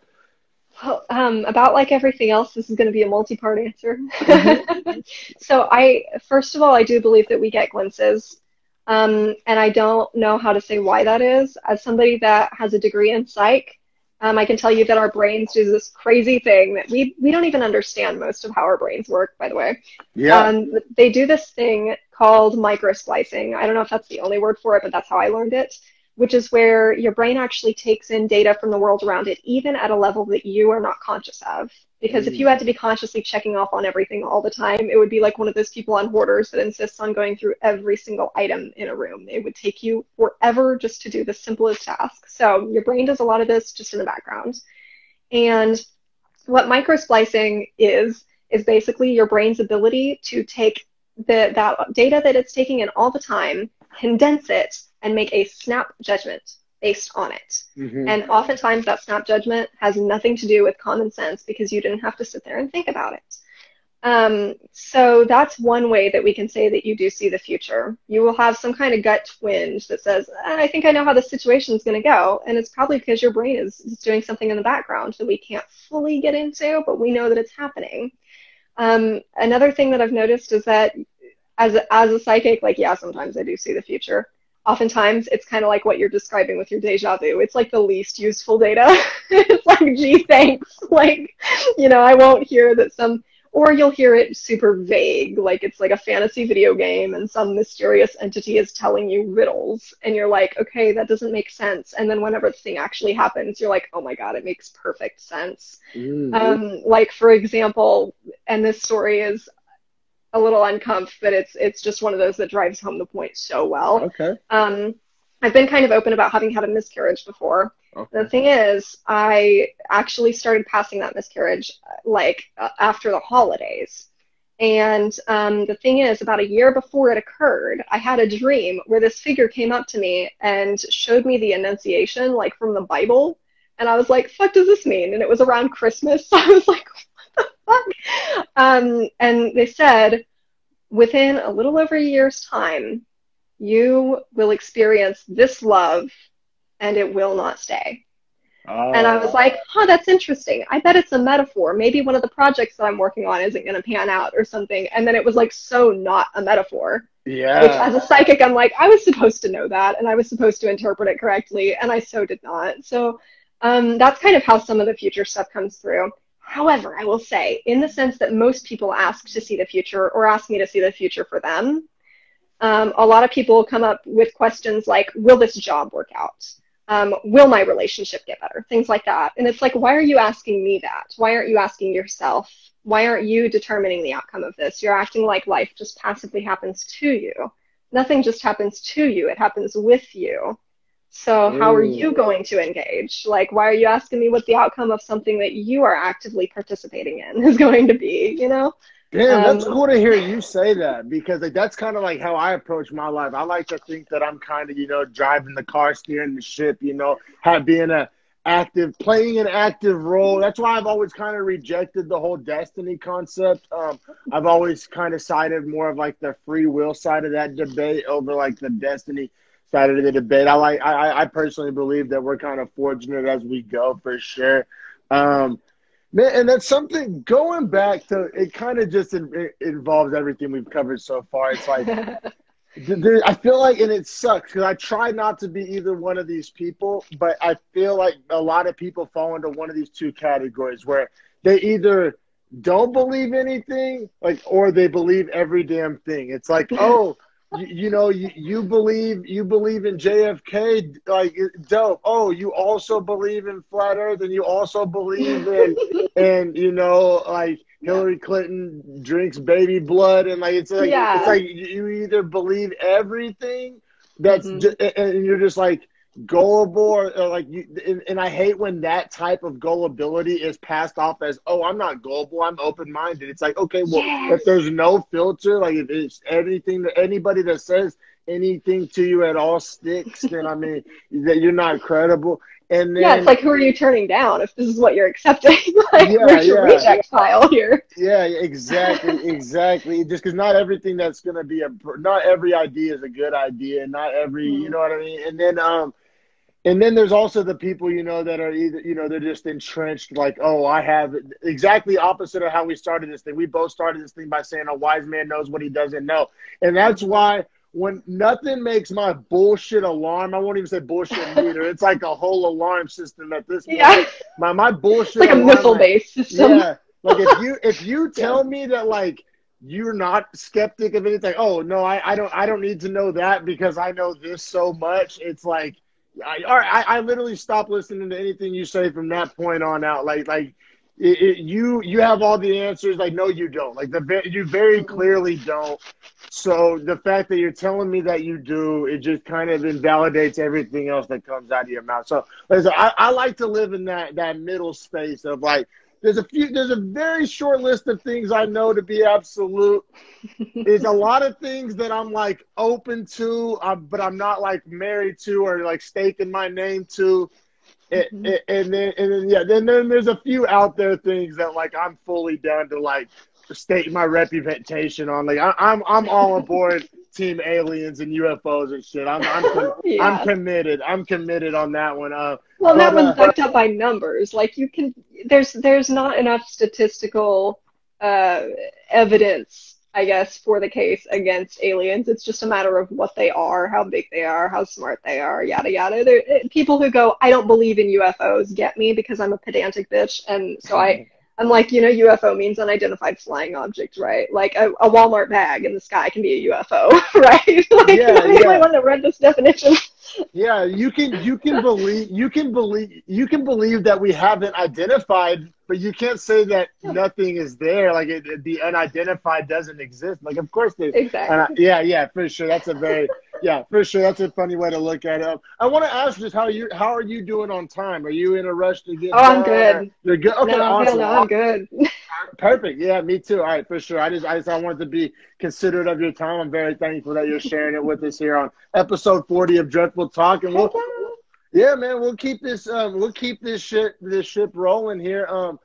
Well, about like everything else, this is going to be a multi-part answer. Hmm. So first of all, I do believe that we get glimpses. And I don't know how to say why that is. As somebody that has a degree in psych, I can tell you that our brains do this crazy thing that we don't even understand most of how our brains work, by the way. Yeah. They do this thing called microsplicing. I don't know if that's the only word for it, but that's how I learned it, which is where your brain actually takes in data from the world around it, even at a level that you are not conscious of. Because if you had to be consciously checking off on everything all the time, it would be like one of those people on Hoarders that insists on going through every single item in a room. It would take you forever just to do the simplest task. So your brain does a lot of this just in the background. And what microsplicing is basically your brain's ability to take that data that it's taking in all the time, condense it, and make a snap judgment based on it. Mm-hmm. And oftentimes that snap judgment has nothing to do with common sense because you didn't have to sit there and think about it. So that's one way that we can say that you do see the future. You will have some kind of gut twinge that says, I think I know how the situation is going to go. And it's probably because your brain is doing something in the background that we can't fully get into, but we know that it's happening. Another thing that I've noticed is that as a psychic, like, yeah, sometimes I do see the future. Oftentimes, it's kind of like what you're describing with your deja vu. It's like the least useful data. It's like, gee, thanks. Like, you know, I won't hear that or you'll hear it super vague, like it's like a fantasy video game and some mysterious entity is telling you riddles. And you're like, okay, that doesn't make sense. And then whenever the thing actually happens, you're like, oh my God, it makes perfect sense. Like, for example, and this story is a little uncomfortable, but it's just one of those that drives home the point so well. Okay. I've been kind of open about having had a miscarriage before. Okay. The thing is, I actually started passing that miscarriage after the holidays. And the thing is, about a year before it occurred, I had a dream where this figure came up to me and showed me the Annunciation, like from the Bible. And I was like, fuck does this mean? And it was around Christmas. So I was like, fuck. And they said, within a little over a year's time, you will experience this love and it will not stay. And I was like, that's interesting. I bet it's a metaphor. Maybe one of the projects that I'm working on isn't going to pan out or something. And then it was like so not a metaphor. Yeah. Which as a psychic, I'm like, I was supposed to know that and I was supposed to interpret it correctly. And I so did not. So that's kind of how some of the future stuff comes through. However, I will say, in the sense that most people ask to see the future or ask me to see the future for them, a lot of people come up with questions like, will this job work out? Will my relationship get better? Things like that. And it's like, why are you asking me that? Why aren't you asking yourself? Why aren't you determining the outcome of this? You're acting like life just passively happens to you. Nothing just happens to you. It happens with you. So how are you going to engage? Like, why are you asking me what the outcome of something that you are actively participating in is going to be, you know? Damn, that's cool to hear you say that because that's kind of like how I approach my life. I like to think that I'm kind of, you know, driving the car, steering the ship, you know, playing an active role. That's why I've always kind of rejected the whole destiny concept. I've always kind of sided more of like the free will side of that debate over like the destiny side of the debate. I personally believe that we're kind of fortunate as we go for sure. Man, and that's something going back to, it kind of just involves everything we've covered so far. It's like, I feel like, and it sucks because I try not to be either one of these people, but I feel like a lot of people fall into one of these two categories where they either don't believe anything, or they believe every damn thing. It's like, oh, you know, you believe in JFK, like, dope. Oh, you also believe in flat Earth, and you also believe in you know, like Hillary Clinton drinks baby blood, and like it's like you either believe everything that's and you're just like gullible, or like and I hate when that type of gullibility is passed off as, oh, I'm not gullible, I'm open-minded. It's like, okay, well, if there's no filter, like if it's anything that anybody that says anything to you at all sticks, then I mean that you're not credible. And then, yeah, it's like, who are you turning down if this is what you're accepting? Like, yeah, where's your reject pile here? yeah, exactly. Just because not everything that's gonna be not every idea is a good idea, and not every, you know what I mean. And then there's also the people, you know, that are either, you know, they're just entrenched, like, oh, I have exactly opposite of how we started this thing. We both started this thing by saying a wise man knows what he doesn't know, and that's why. When nothing makes my bullshit alarm, I won't even say bullshit meter. It's like a whole alarm system at this point. Yeah. My bullshit. It's like a missile-based system. Yeah. Like if you tell me that like you're not skeptic of anything, oh no, I don't need to know that because I know this so much. It's like I literally stop listening to anything you say from that point on out. You have all the answers. Like, no, you don't. Like you very clearly don't. So the fact that you're telling me that you do, it just kind of invalidates everything else that comes out of your mouth. So listen, I like to live in that middle space of like, there's a very short list of things I know to be absolute. There's a lot of things that I'm like open to, but I'm not like married to or like staking my name to. And then there's a few out there things that like I'm fully down to like state my reputation on. Like I'm all aboard Team Aliens and UFOs and shit. I'm committed. I'm committed on that one. Well, that one's backed up by numbers. Like there's not enough statistical evidence, I guess, for the case against aliens. It's just a matter of what they are, how big they are, how smart they are, yada yada. People who go, I don't believe in UFOs, get me because I'm a pedantic bitch, and so I'm like, you know, UFO means unidentified flying object, right? Like a Walmart bag in the sky can be a UFO, right? Like, anyone that read this definition. Yeah, you can believe that we haven't identified, but you can't say that nothing is there. Like the unidentified doesn't exist. Like, of course there's exactly. Yeah, for sure. That's a funny way to look at it. I want to ask just how are you doing on time? Are you in a rush to get? Oh, I'm good. You're good. Okay, awesome. No, I'm good. Perfect. Yeah, me too. All right, for sure. I wanted to be considerate of your time. I'm very thankful that you're sharing it with us here on episode 40 of Dreadful Talk, and we'll keep this ship rolling here.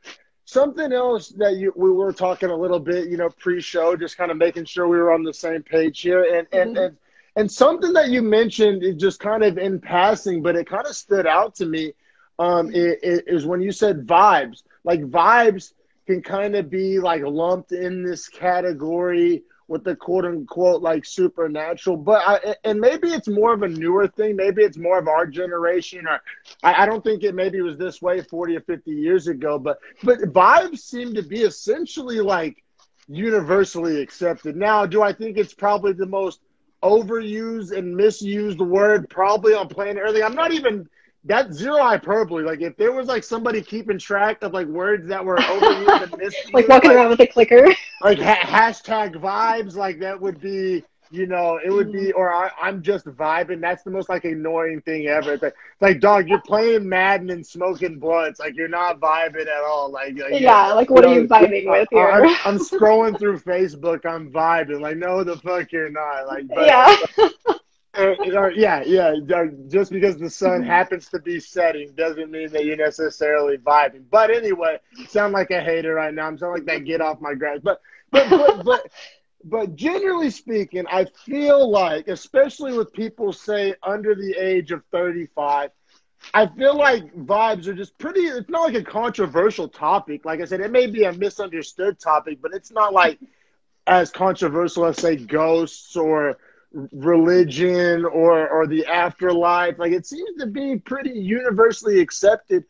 Something else that we were talking a little bit, you know, pre-show, just kind of making sure we were on the same page here, and something that you mentioned is just kind of in passing, but it kind of stood out to me. Is when you said vibes. Like vibes can kind of be like lumped in this category with the quote unquote like supernatural, and maybe it's more of a newer thing. Maybe it's more of our generation, or I don't think it maybe was this way 40 or 50 years ago, but vibes seem to be essentially like universally accepted. Now, do I think it's probably the most overused and misused word probably on planet Earth? I'm not even, that's zero hyperbole. Like if there was like somebody keeping track of like words that were overused and misused, like walking around with a clicker, like hashtag vibes, like that would be, you know, it would be, or I'm just vibing. That's the most like annoying thing ever. It's like, dog, you're playing Madden and smoking blunts. Like you're not vibing at all. Like what are you vibing with here? I'm scrolling through Facebook. I'm vibing. Like no, the fuck you're not. Like just because the sun happens to be setting doesn't mean that you're necessarily vibing. But anyway, sound like a hater right now. I'm sounding like that get off my grass. But generally speaking, I feel like, especially with people, say, under the age of 35, I feel like vibes are just pretty, it's not like a controversial topic. Like I said, it may be a misunderstood topic, but it's not like as controversial as, say, ghosts or religion or the afterlife. Like it seems to be pretty universally accepted.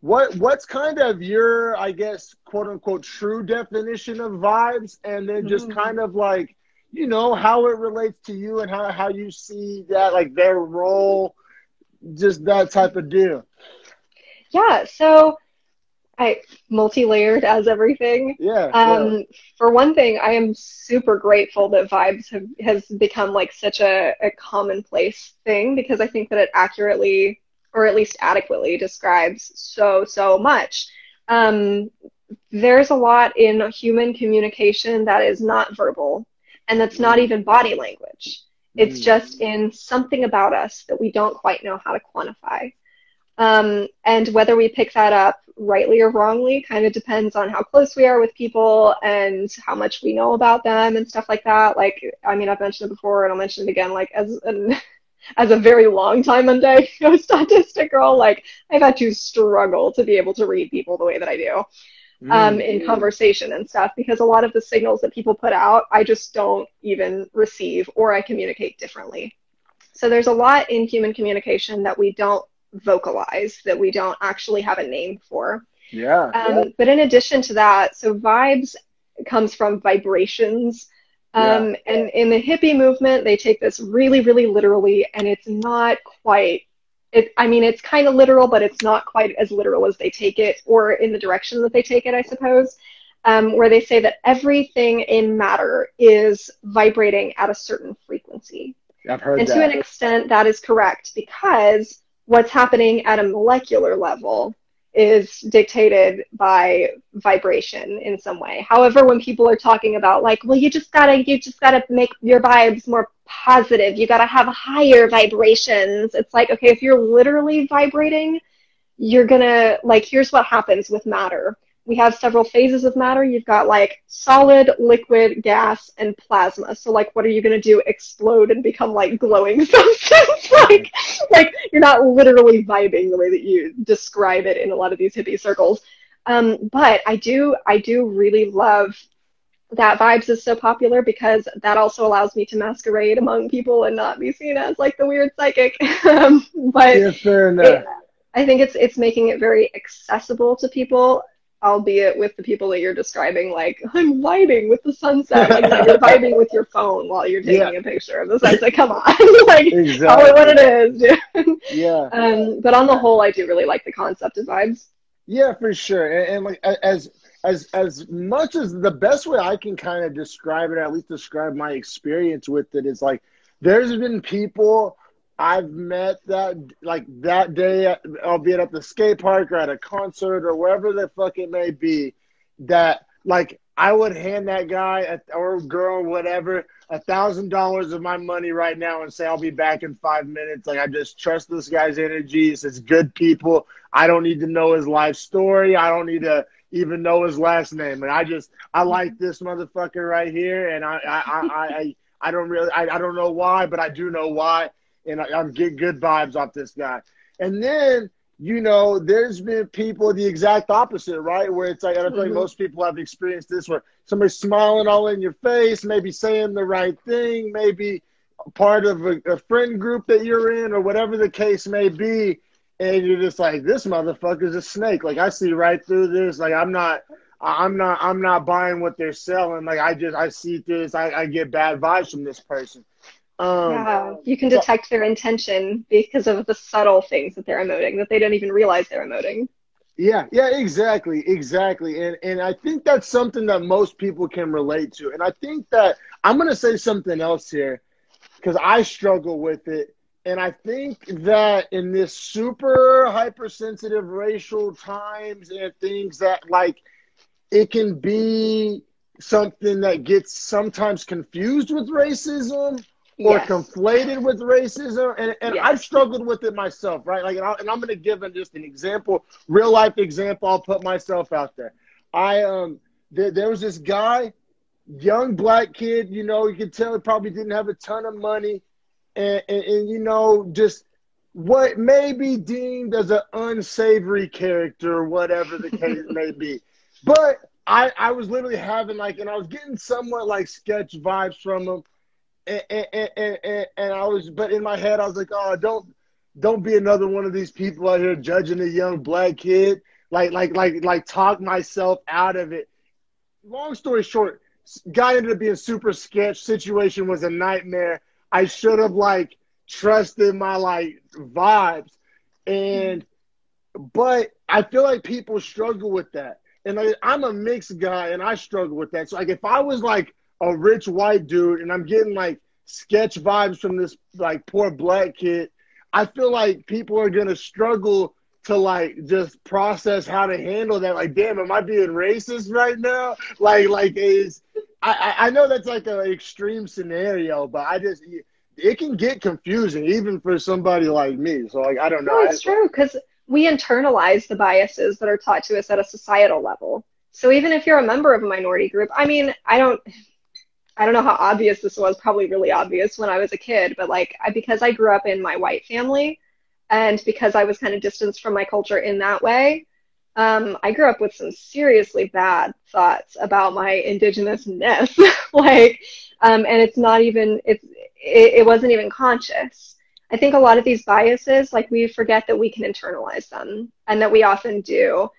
What's kind of your, I guess, quote unquote, true definition of vibes, and then just kind of like, you know, how it relates to you and how you see that, like their role, just that type of deal. Yeah, so I multi-layered as everything. For one thing, I am super grateful that vibes has become like such a commonplace thing, because I think that it accurately, or at least adequately, describes so much. There's a lot in human communication that is not verbal, and that's not even body language. It's just in something about us that we don't quite know how to quantify. And whether we pick that up rightly or wrongly kind of depends on how close we are with people and how much we know about them and stuff like that. Like, I mean, I've mentioned it before and I'll mention it again, like as a very long time undiagnosed autistic girl, like I've had to struggle to be able to read people the way that I do in conversation and stuff, because a lot of the signals that people put out, I just don't even receive, or I communicate differently. So there's a lot in human communication that we don't vocalize, that we don't actually have a name for. But in addition to that, so vibes comes from vibrations. And in the hippie movement, they take this really, really literally, and it's not quite, I mean, it's kind of literal, but it's not quite as literal as they take it, or in the direction that they take it, I suppose, where they say that everything in matter is vibrating at a certain frequency. I've heard that. And to an extent, that is correct, because what's happening at a molecular level is dictated by vibration in some way. However, when people are talking about like, well, you just gotta make your vibes more positive, you gotta have higher vibrations. It's like, okay, if you're literally vibrating, you're gonna, like, here's what happens with matter. We have several phases of matter. You've got like solid, liquid, gas, and plasma. So like, what are you going to do? Explode and become like glowing substance? like you're not literally vibing the way that you describe it in a lot of these hippie circles. But I do really love that vibes is so popular, because that also allows me to masquerade among people and not be seen as like the weird psychic. But yeah, fair enough. I think it's making it very accessible to people, albeit with the people that you're describing, like, I'm vibing with the sunset, like you're vibing with your phone while you're taking a picture of the sunset. Come on, like, call it what it is, dude. But on the whole, I do really like the concept of vibes. Yeah, for sure. And like, as much as the best way I can kind of describe it, at least describe my experience with it, is like, there's been people I've met that day, albeit at the skate park or at a concert or wherever the fuck it may be, that like I would hand that guy or girl, whatever, $1,000 of my money right now and say, I'll be back in 5 minutes. Like, I just trust this guy's energies. It's good people. I don't need to know his life story. I don't need to even know his last name. And I like this motherfucker right here. And I don't know why, but I do know why. And I'm getting good vibes off this guy. And then, you know, there's been people the exact opposite, right? Where it's like, I feel like most people have experienced this, where somebody's smiling all in your face, maybe saying the right thing, maybe part of a friend group that you're in, or whatever the case may be. And you're just like, this motherfucker's a snake. Like, I see right through this. Like, I'm not buying what they're selling. Like, I see through this. I get bad vibes from this person. You can detect their intention because of the subtle things that they're emoting, that they don't even realize they're emoting. Yeah, exactly. And I think that's something that most people can relate to. And I think that I'm going to say something else here, because I struggle with it. And I think that in this super hypersensitive racial times and things, that like it can be something that gets sometimes confused with racism, or conflated with racism, and I've struggled with it myself, right? Like, and I'm going to give just an example, real life example. I'll put myself out there. There was this guy, young black kid. You know, you could tell he probably didn't have a ton of money, and you know, just what may be deemed as an unsavory character, or whatever the case may be. But I was literally having like, and I was getting somewhat like sketch vibes from him. And I was, but in my head, I was like, oh, don't be another one of these people out here judging a young black kid. Like talk myself out of it. Long story short, guy ended up being super sketch. Situation was a nightmare. I should have like trusted my like vibes, but I feel like people struggle with that. And like, I'm a mixed guy, and I struggle with that. So like, if I was like a rich white dude and I'm getting like sketch vibes from this like poor black kid, I feel like people are going to struggle to like just process how to handle that. Like, damn, am I being racist right now? I know that's like an extreme scenario, but it can get confusing even for somebody like me. So like, I don't know. No, it's true because we internalize the biases that are taught to us at a societal level. So even if you're a member of a minority group, I mean, I don't know how obvious this was, probably really obvious when I was a kid, but like because I grew up in my white family and because I was kind of distanced from my culture in that way, I grew up with some seriously bad thoughts about my indigenousness. Like, and it's not even, it wasn't even conscious. I think a lot of these biases, like we forget that we can internalize them and that we often do.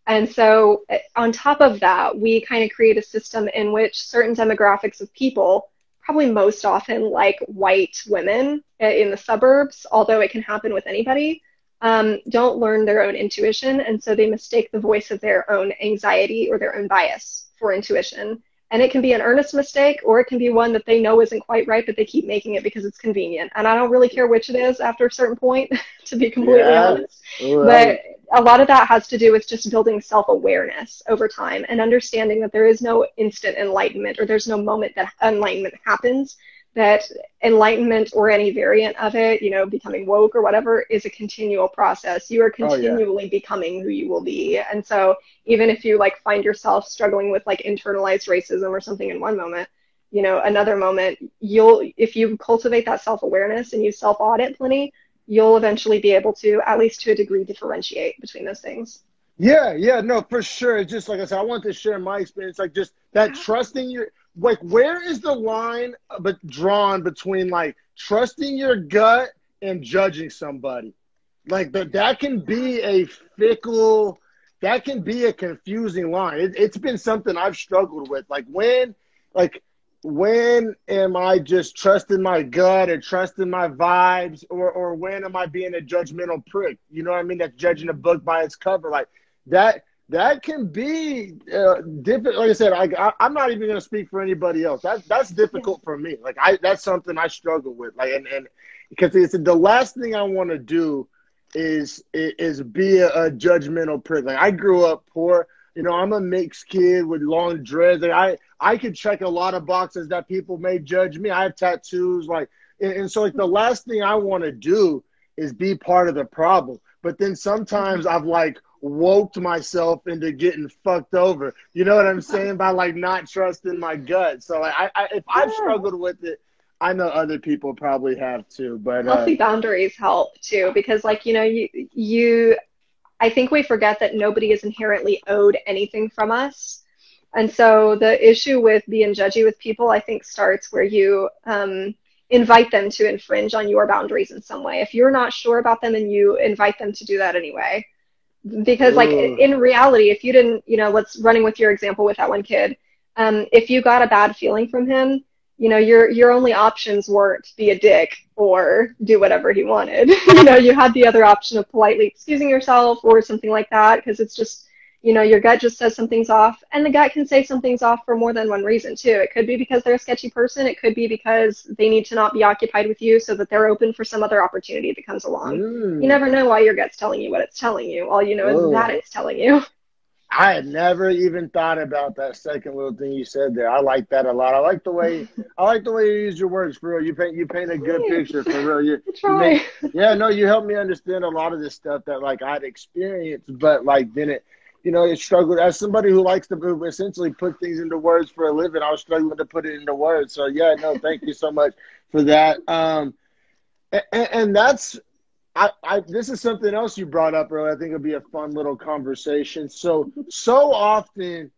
And so on top of that, we kind of create a system in which certain demographics of people, probably most often like white women in the suburbs, although it can happen with anybody, don't learn their own intuition. And so they mistake the voice of their own anxiety or their own bias for intuition. And it can be an earnest mistake, or it can be one that they know isn't quite right, but they keep making it because it's convenient. And I don't really care which it is after a certain point, to be completely honest. Right. But a lot of that has to do with just building self-awareness over time and understanding that there is no instant enlightenment, or there's no moment that enlightenment happens, that enlightenment or any variant of it, you know, becoming woke or whatever, is a continual process. You are continually becoming who you will be. And so even if you like find yourself struggling with like internalized racism or something in one moment, you know, another moment, if you cultivate that self-awareness and you self-audit plenty, you'll eventually be able to, at least to a degree, differentiate between those things. Yeah, no, for sure. It's just like I said, I want to share my experience, like just that trusting your, like, where is the line drawn between like trusting your gut and judging somebody? Like that can be a fickle, that can be a confusing line. It's been something I've struggled with. Like when am I just trusting my gut or trusting my vibes, or when am I being a judgmental prick? You know what I mean? That's judging a book by its cover. Like that can be difficult. Like I said, I'm not even going to speak for anybody else. That's difficult for me. Like that's something I struggle with. Like, and because it's the last thing I want to do is be a judgmental prick. Like I grew up poor. You know, I'm a mixed kid with long dreads. Like I could check a lot of boxes that people may judge me. I have tattoos, like, and so like the last thing I want to do is be part of the problem. But then sometimes I've like woked myself into getting fucked over. You know what I'm saying? By like not trusting my gut. So like if I've struggled with it, I know other people probably have too. But healthy boundaries help too, because like, you know, I think we forget that nobody is inherently owed anything from us. And so the issue with being judgy with people, I think, starts where you invite them to infringe on your boundaries in some way. If you're not sure about them and you invite them to do that anyway. Because like in reality, if you didn't, you know, let's running with your example with that one kid, if you got a bad feeling from him, you know, your only options weren't be a dick or do whatever he wanted. You know, you had the other option of politely excusing yourself or something like that, because it's just, you know, your gut just says something's off, and the gut can say something's off for more than one reason too. It could be because they're a sketchy person. It could be because they need to not be occupied with you so that they're open for some other opportunity that comes along. You never know why your gut's telling you what it's telling you. All you know is that it's telling you. I had never even thought about that second little thing you said there. I like that a lot. I like the way you use your words, for real. You paint a good picture, for real. You helped me understand a lot of this stuff that like I'd experienced, but like then it struggled as somebody who likes to essentially put things into words for a living. I was struggling to put it into words. So yeah, no, thank you so much for that. And that's. This is something else you brought up earlier. I think it'll be a fun little conversation. So often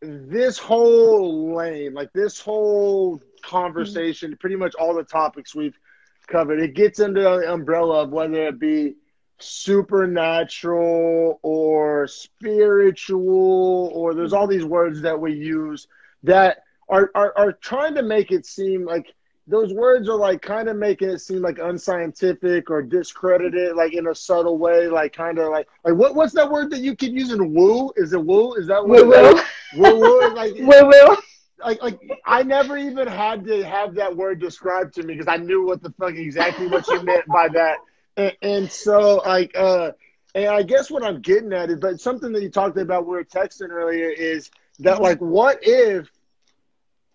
this whole lane, like this whole conversation, pretty much all the topics we've covered, it gets under the umbrella of whether it be supernatural or spiritual, or there's all these words that we use that are trying to make it seem like those words are like kind of making it seem like unscientific or discredited, like in a subtle way, like kind of like what's that word that you keep using? Woo? Is it woo? Is that what? Woo? Woo? Like woo? Like I never even had to have that word described to me because I knew what the fuck exactly what you meant by that, and so like and I guess what I'm getting at is, but something that you talked about, we were texting earlier, is that like what if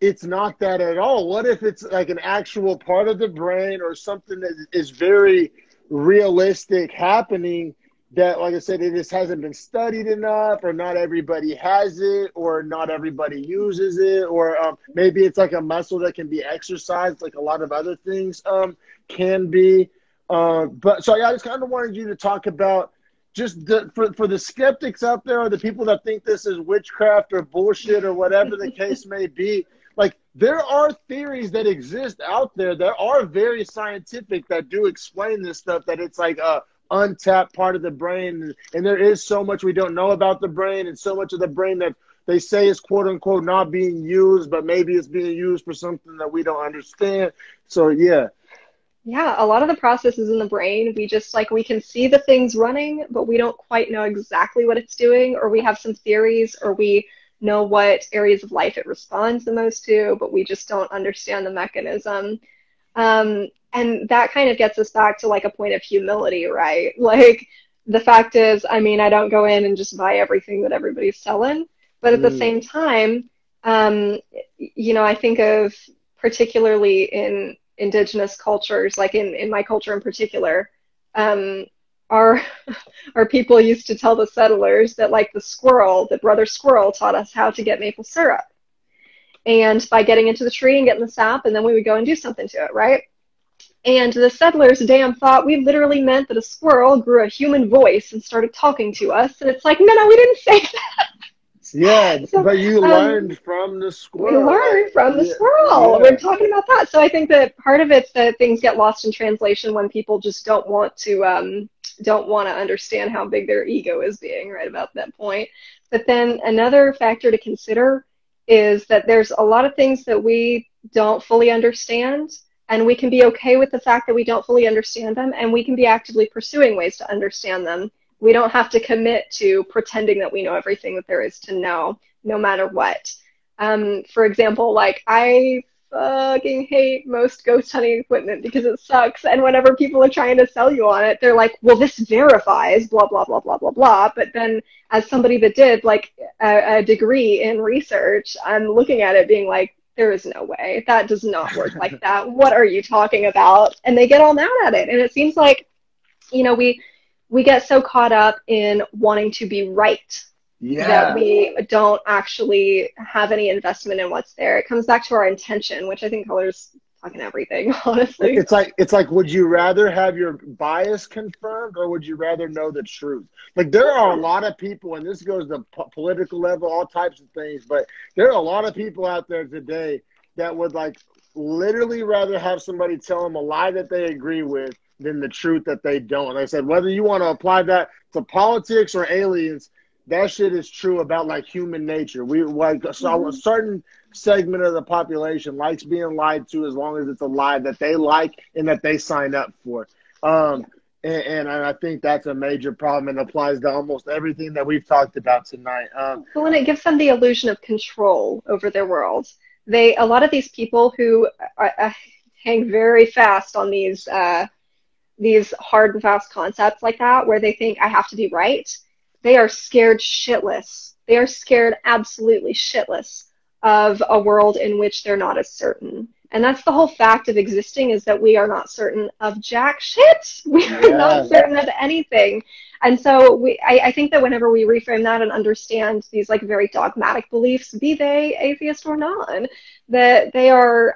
it's not that at all? What if it's like an actual part of the brain or something that is very realistic happening that, like I said, it just hasn't been studied enough, or not everybody has it, or not everybody uses it, or maybe it's like a muscle that can be exercised like a lot of other things can be. But so I just kind of wanted you to talk about just for the skeptics out there, or the people that think this is witchcraft or bullshit or whatever the case may be. Like, there are theories that exist out there that are very scientific that do explain this stuff, that it's like a untapped part of the brain. And there is so much we don't know about the brain, and so much of the brain that they say is quote unquote not being used, but maybe it's being used for something that we don't understand. So, yeah. Yeah, a lot of the processes in the brain, we just like, we can see the things running, but we don't quite know exactly what it's doing, or we have some theories, or we know what areas of life it responds the most to, but we just don't understand the mechanism. And that kind of gets us back to like a point of humility, right? Like, the fact is, I mean, I don't go in and just buy everything that everybody's selling, but at the same time, you know, I think of particularly in indigenous cultures, like in my culture in particular, our people used to tell the settlers that, like, the brother squirrel taught us how to get maple syrup. And by getting into the tree and getting the sap, and then we would go and do something to it, right? And the settlers damn thought we literally meant that a squirrel grew a human voice and started talking to us. And it's like, no, we didn't say that. Yeah, so, but you learned from the squirrel. We learned from the squirrel. Yeah. We're talking about that. So I think that part of it's that things get lost in translation when people just don't want to understand how big their ego is being right about that point. But then another factor to consider is that there's a lot of things that we don't fully understand, and we can be okay with the fact that we don't fully understand them, and we can be actively pursuing ways to understand them. We don't have to commit to pretending that we know everything that there is to know, no matter what. For example, like, I fucking hate most ghost hunting equipment because it sucks. And whenever people are trying to sell you on it, they're like, well, this verifies blah, blah, blah, blah, blah, blah. But then as somebody that did like a degree in research, I'm looking at it being like, there is no way. That does not work like that. What are you talking about? And they get all mad at it. And it seems like, you know, we get so caught up in wanting to be right, that we don't actually have any investment in what's there. It comes back to our intention, which I think colors fucking everything, honestly. It's like, would you rather have your bias confirmed, or would you rather know the truth? Like, there are a lot of people, and this goes to political level, all types of things, but there are a lot of people out there today that would, like, literally rather have somebody tell them a lie that they agree with than the truth that they don't. And I said, whether you want to apply that to politics or aliens, that shit is true about, like, human nature. We, like, so a certain segment of the population likes being lied to, as long as it's a lie that they like and that they sign up for. And I think that's a major problem, and applies to almost everything that we've talked about tonight. Well, and it gives them the illusion of control over their world. A lot of these people who hang very fast on these hard and fast concepts like that, where they think I have to be right, they are scared shitless. They are scared absolutely shitless of a world in which they're not as certain. And that's the whole fact of existing, is that we are not certain of jack shit. We are not certain of anything. And so I think that whenever we reframe that and understand these, like, very dogmatic beliefs, be they atheist or non, that they are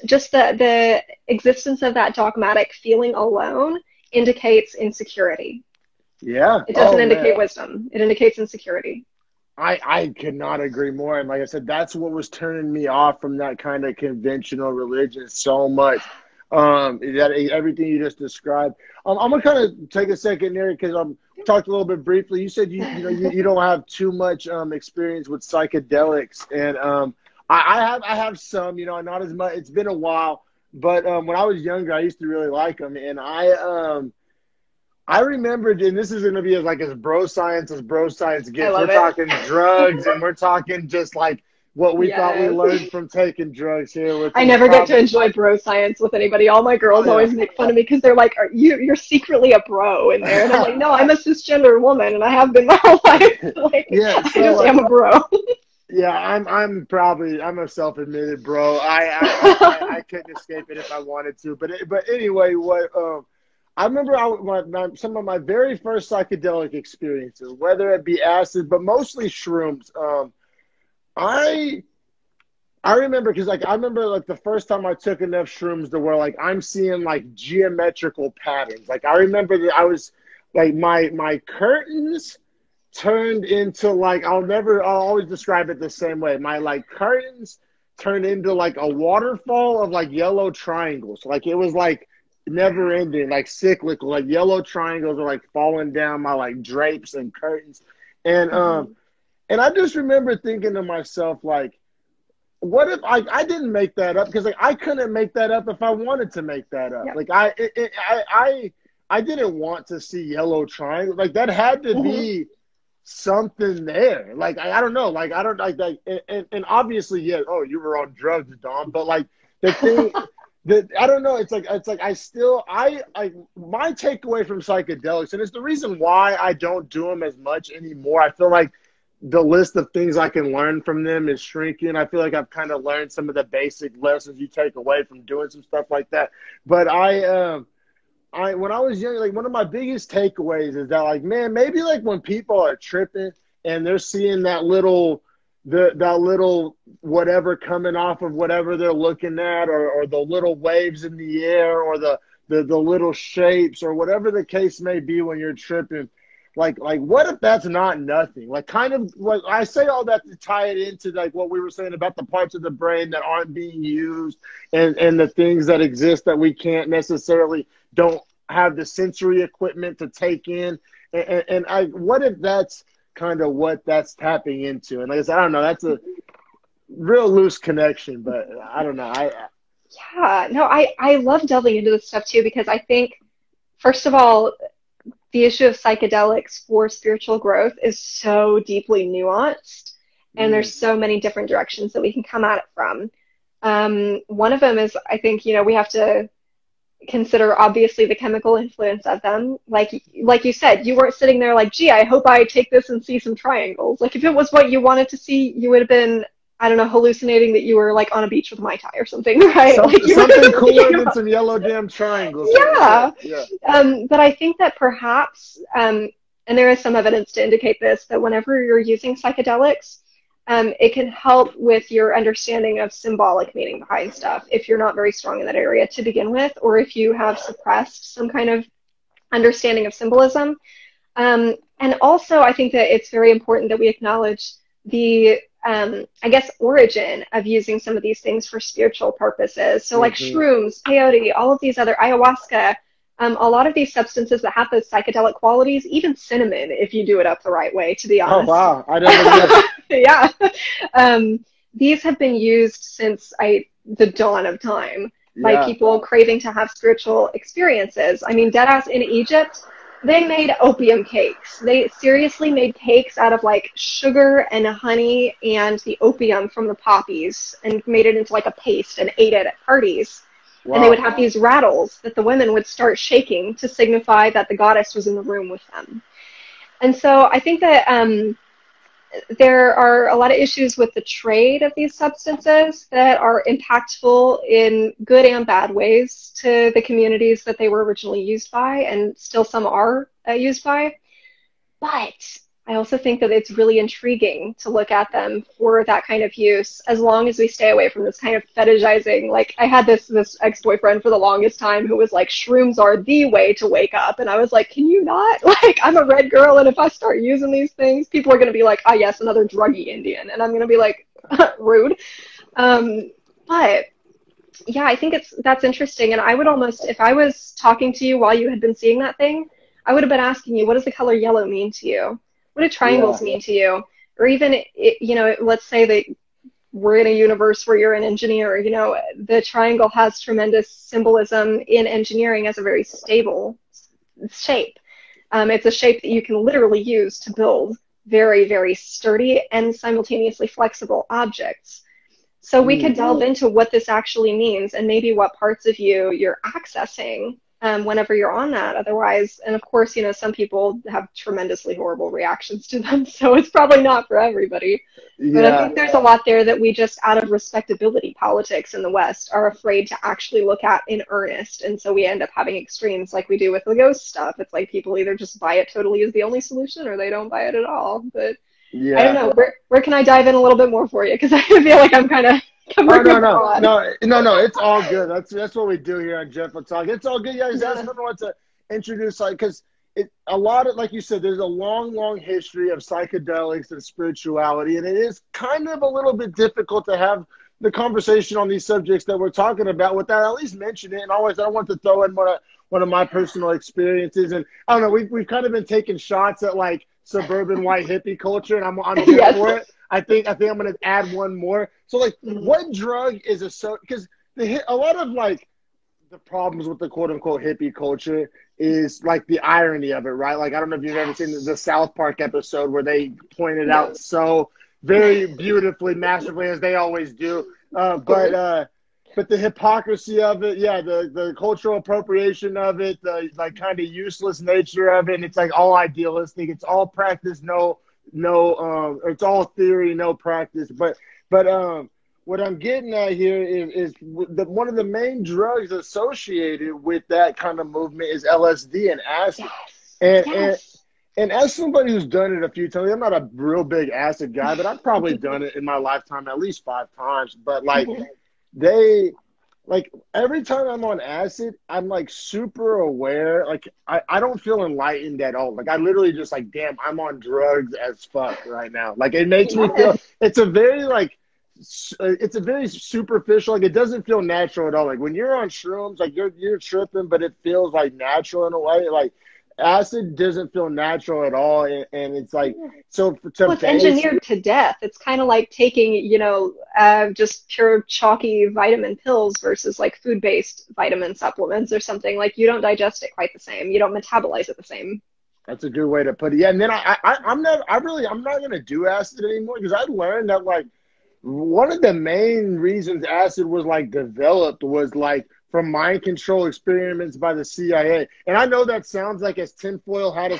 just the existence of that dogmatic feeling alone indicates insecurity. Yeah. It doesn't indicate wisdom. It indicates insecurity. I could not agree more. And like I said, that's what was turning me off from that kind of conventional religion so much. That everything you just described. I'm gonna kind of take a second there, because talked a little bit briefly. You said you don't have too much experience with psychedelics, and I have some. You know, not as much. It's been a while, but when I was younger, I used to really like them, and I remembered, and this is going to be as bro science as bro science gets. We're talking drugs, and we're talking just like what we thought we learned from taking drugs here. I never get to enjoy bro science with anybody. All my girls always make fun of me because they're like, you're secretly a bro in there. And I'm like, no, I'm a cisgender woman, and I have been my whole life. Like, I just am a bro. Yeah, I'm a self-admitted bro. I couldn't escape it if I wanted to. But anyway, what I remember some of my very first psychedelic experiences, whether it be acid, but mostly shrooms. I I remember because I remember like the first time I took enough shrooms to where like I'm seeing like geometrical patterns. Like I remember that I was like my curtains turned into like I'll always describe it the same way. My like curtains turned into like a waterfall of like yellow triangles. Like it was like never ending, like cyclical, like yellow triangles are like falling down my like drapes and curtains. And and I just remember thinking to myself like, what if I didn't make that up? Because like I couldn't make that up if I wanted to make that up. Yep. Like I didn't want to see yellow triangles. Like that had to be something there. Like I don't know. Like I don't like that. And obviously, yeah. Oh, you were on drugs, Dom. But like the thing that I don't know. It's like I my takeaway from psychedelics, and it's the reason why I don't do them as much anymore. I feel like the list of things I can learn from them is shrinking. I feel like I've kind of learned some of the basic lessons you take away from doing some stuff like that. But when I was young, like one of my biggest takeaways is that like, man, maybe like when people are tripping and they're seeing that little whatever coming off of whatever they're looking at, or the little waves in the air, or the little shapes, or whatever the case may be when you're tripping. Like what if that's not nothing? Like kind of like I say all that to tie it into like what we were saying about the parts of the brain that aren't being used, and the things that exist that we can't necessarily don't have the sensory equipment to take in. And what if that's kind of what that's tapping into? And like I said, I don't know, that's a real loose connection, but I don't know. Yeah, no, I love delving into this stuff too, because I think, first of all, the issue of psychedelics for spiritual growth is so deeply nuanced, and there's so many different directions that we can come at it from. One of them is, I think, we have to consider obviously the chemical influence of them. Like you said, you weren't sitting there like, gee, I hope I take this and see some triangles. Like if it was what you wanted to see, you would have been, I don't know, hallucinating that you were like on a beach with Mai Tai or something, right? Something cooler than some yellow damn triangles. Yeah. Yeah. But I think that perhaps, and there is some evidence to indicate this, that whenever you're using psychedelics, it can help with your understanding of symbolic meaning behind stuff if you're not very strong in that area to begin with, or if you have suppressed some kind of understanding of symbolism. And also, I think that it's very important that we acknowledge the I guess, origin of using some of these things for spiritual purposes. So like shrooms, peyote, all of these other, ayahuasca, a lot of these substances that have those psychedelic qualities, even cinnamon, if you do it up the right way, to be honest. Oh, wow. I never knew. Yeah. These have been used since the dawn of time by people craving to have spiritual experiences. I mean, deadass in Egypt, they made opium cakes. They seriously made cakes out of like sugar and honey and the opium from the poppies, and made it into like a paste and ate it at parties. Wow. And they would have these rattles that the women would start shaking to signify that the goddess was in the room with them. And so I think that there are a lot of issues with the trade of these substances that are impactful in good and bad ways to the communities that they were originally used by, and still some are used by. But I also think that it's really intriguing to look at them for that kind of use, as long as we stay away from this kind of fetishizing. Like I had this ex-boyfriend for the longest time who was like, shrooms are the way to wake up. And I was like, can you not? Like, I'm a red girl, and if I start using these things, people are going to be like, ah, yes, another druggy Indian. And I'm going to be like, rude. But yeah, I think that's interesting. And I would almost, if I was talking to you while you had been seeing that thing, I would have been asking you, what does the color yellow mean to you? What do triangles mean to you? Or even, let's say that we're in a universe where you're an engineer, the triangle has tremendous symbolism in engineering as a very stable shape. It's a shape that you can literally use to build very, very sturdy and simultaneously flexible objects. So we could delve into what this actually means, and maybe what parts of you're accessing whenever you're on that. Otherwise, and of course, you know, some people have tremendously horrible reactions to them, so it's probably not for everybody. But I think there's a lot there that we just, out of respectability politics in the West, are afraid to actually look at in earnest. And so we end up having extremes like we do with the ghost stuff. It's like people either just buy it totally as the only solution or they don't buy it at all. But I don't know. Where can I dive in a little bit more for you? Because I feel like I'm kind of... No, it's all good. That's what we do here on Jeff Will Talk. It's all good. Yeah, that's what I want to introduce, like, because a lot of, like you said, there's a long history of psychedelics and spirituality, and it is kind of a little bit difficult to have the conversation on these subjects that we're talking about without at least mentioning it. And always, I want to throw in one of my personal experiences, and I don't know, we've kind of been taking shots at like suburban white hippie culture, and I'm here for it. I think I'm going to add one more. So, like, what drug is because a lot of, like, the problems with the quote-unquote hippie culture is, like, the irony of it, right? Like, I don't know if you've ever seen the South Park episode where they pointed out so very beautifully, masterfully, as they always do. But the hypocrisy of it, the cultural appropriation of it, the, like, kind of useless nature of it, and it's, like, all idealistic. It's all practice, it's all theory, no practice. But what I'm getting at here is one of the main drugs associated with that kind of movement is LSD and acid. And as somebody who's done it a few times, I'm not a real big acid guy, but I've probably done it in my lifetime at least 5 times. But like every time I'm on acid, I'm like super aware. Like I don't feel enlightened at all. Like I literally just like, damn, I'm on drugs as fuck right now. Like it makes me feel, it's a very superficial, like it doesn't feel natural at all. Like when you're on shrooms, like you're tripping, but it feels like natural in a way. Like acid doesn't feel natural at all, and it's like it's engineered to death. It's kind of like taking, you know, just pure chalky vitamin pills versus like food-based vitamin supplements or something. Like you don't digest it quite the same. You don't metabolize it the same. That's a good way to put it. Yeah, and then I'm not gonna do acid anymore because I learned that like one of the main reasons acid was like developed was like from mind control experiments by the CIA. And I know that sounds like as tinfoil hat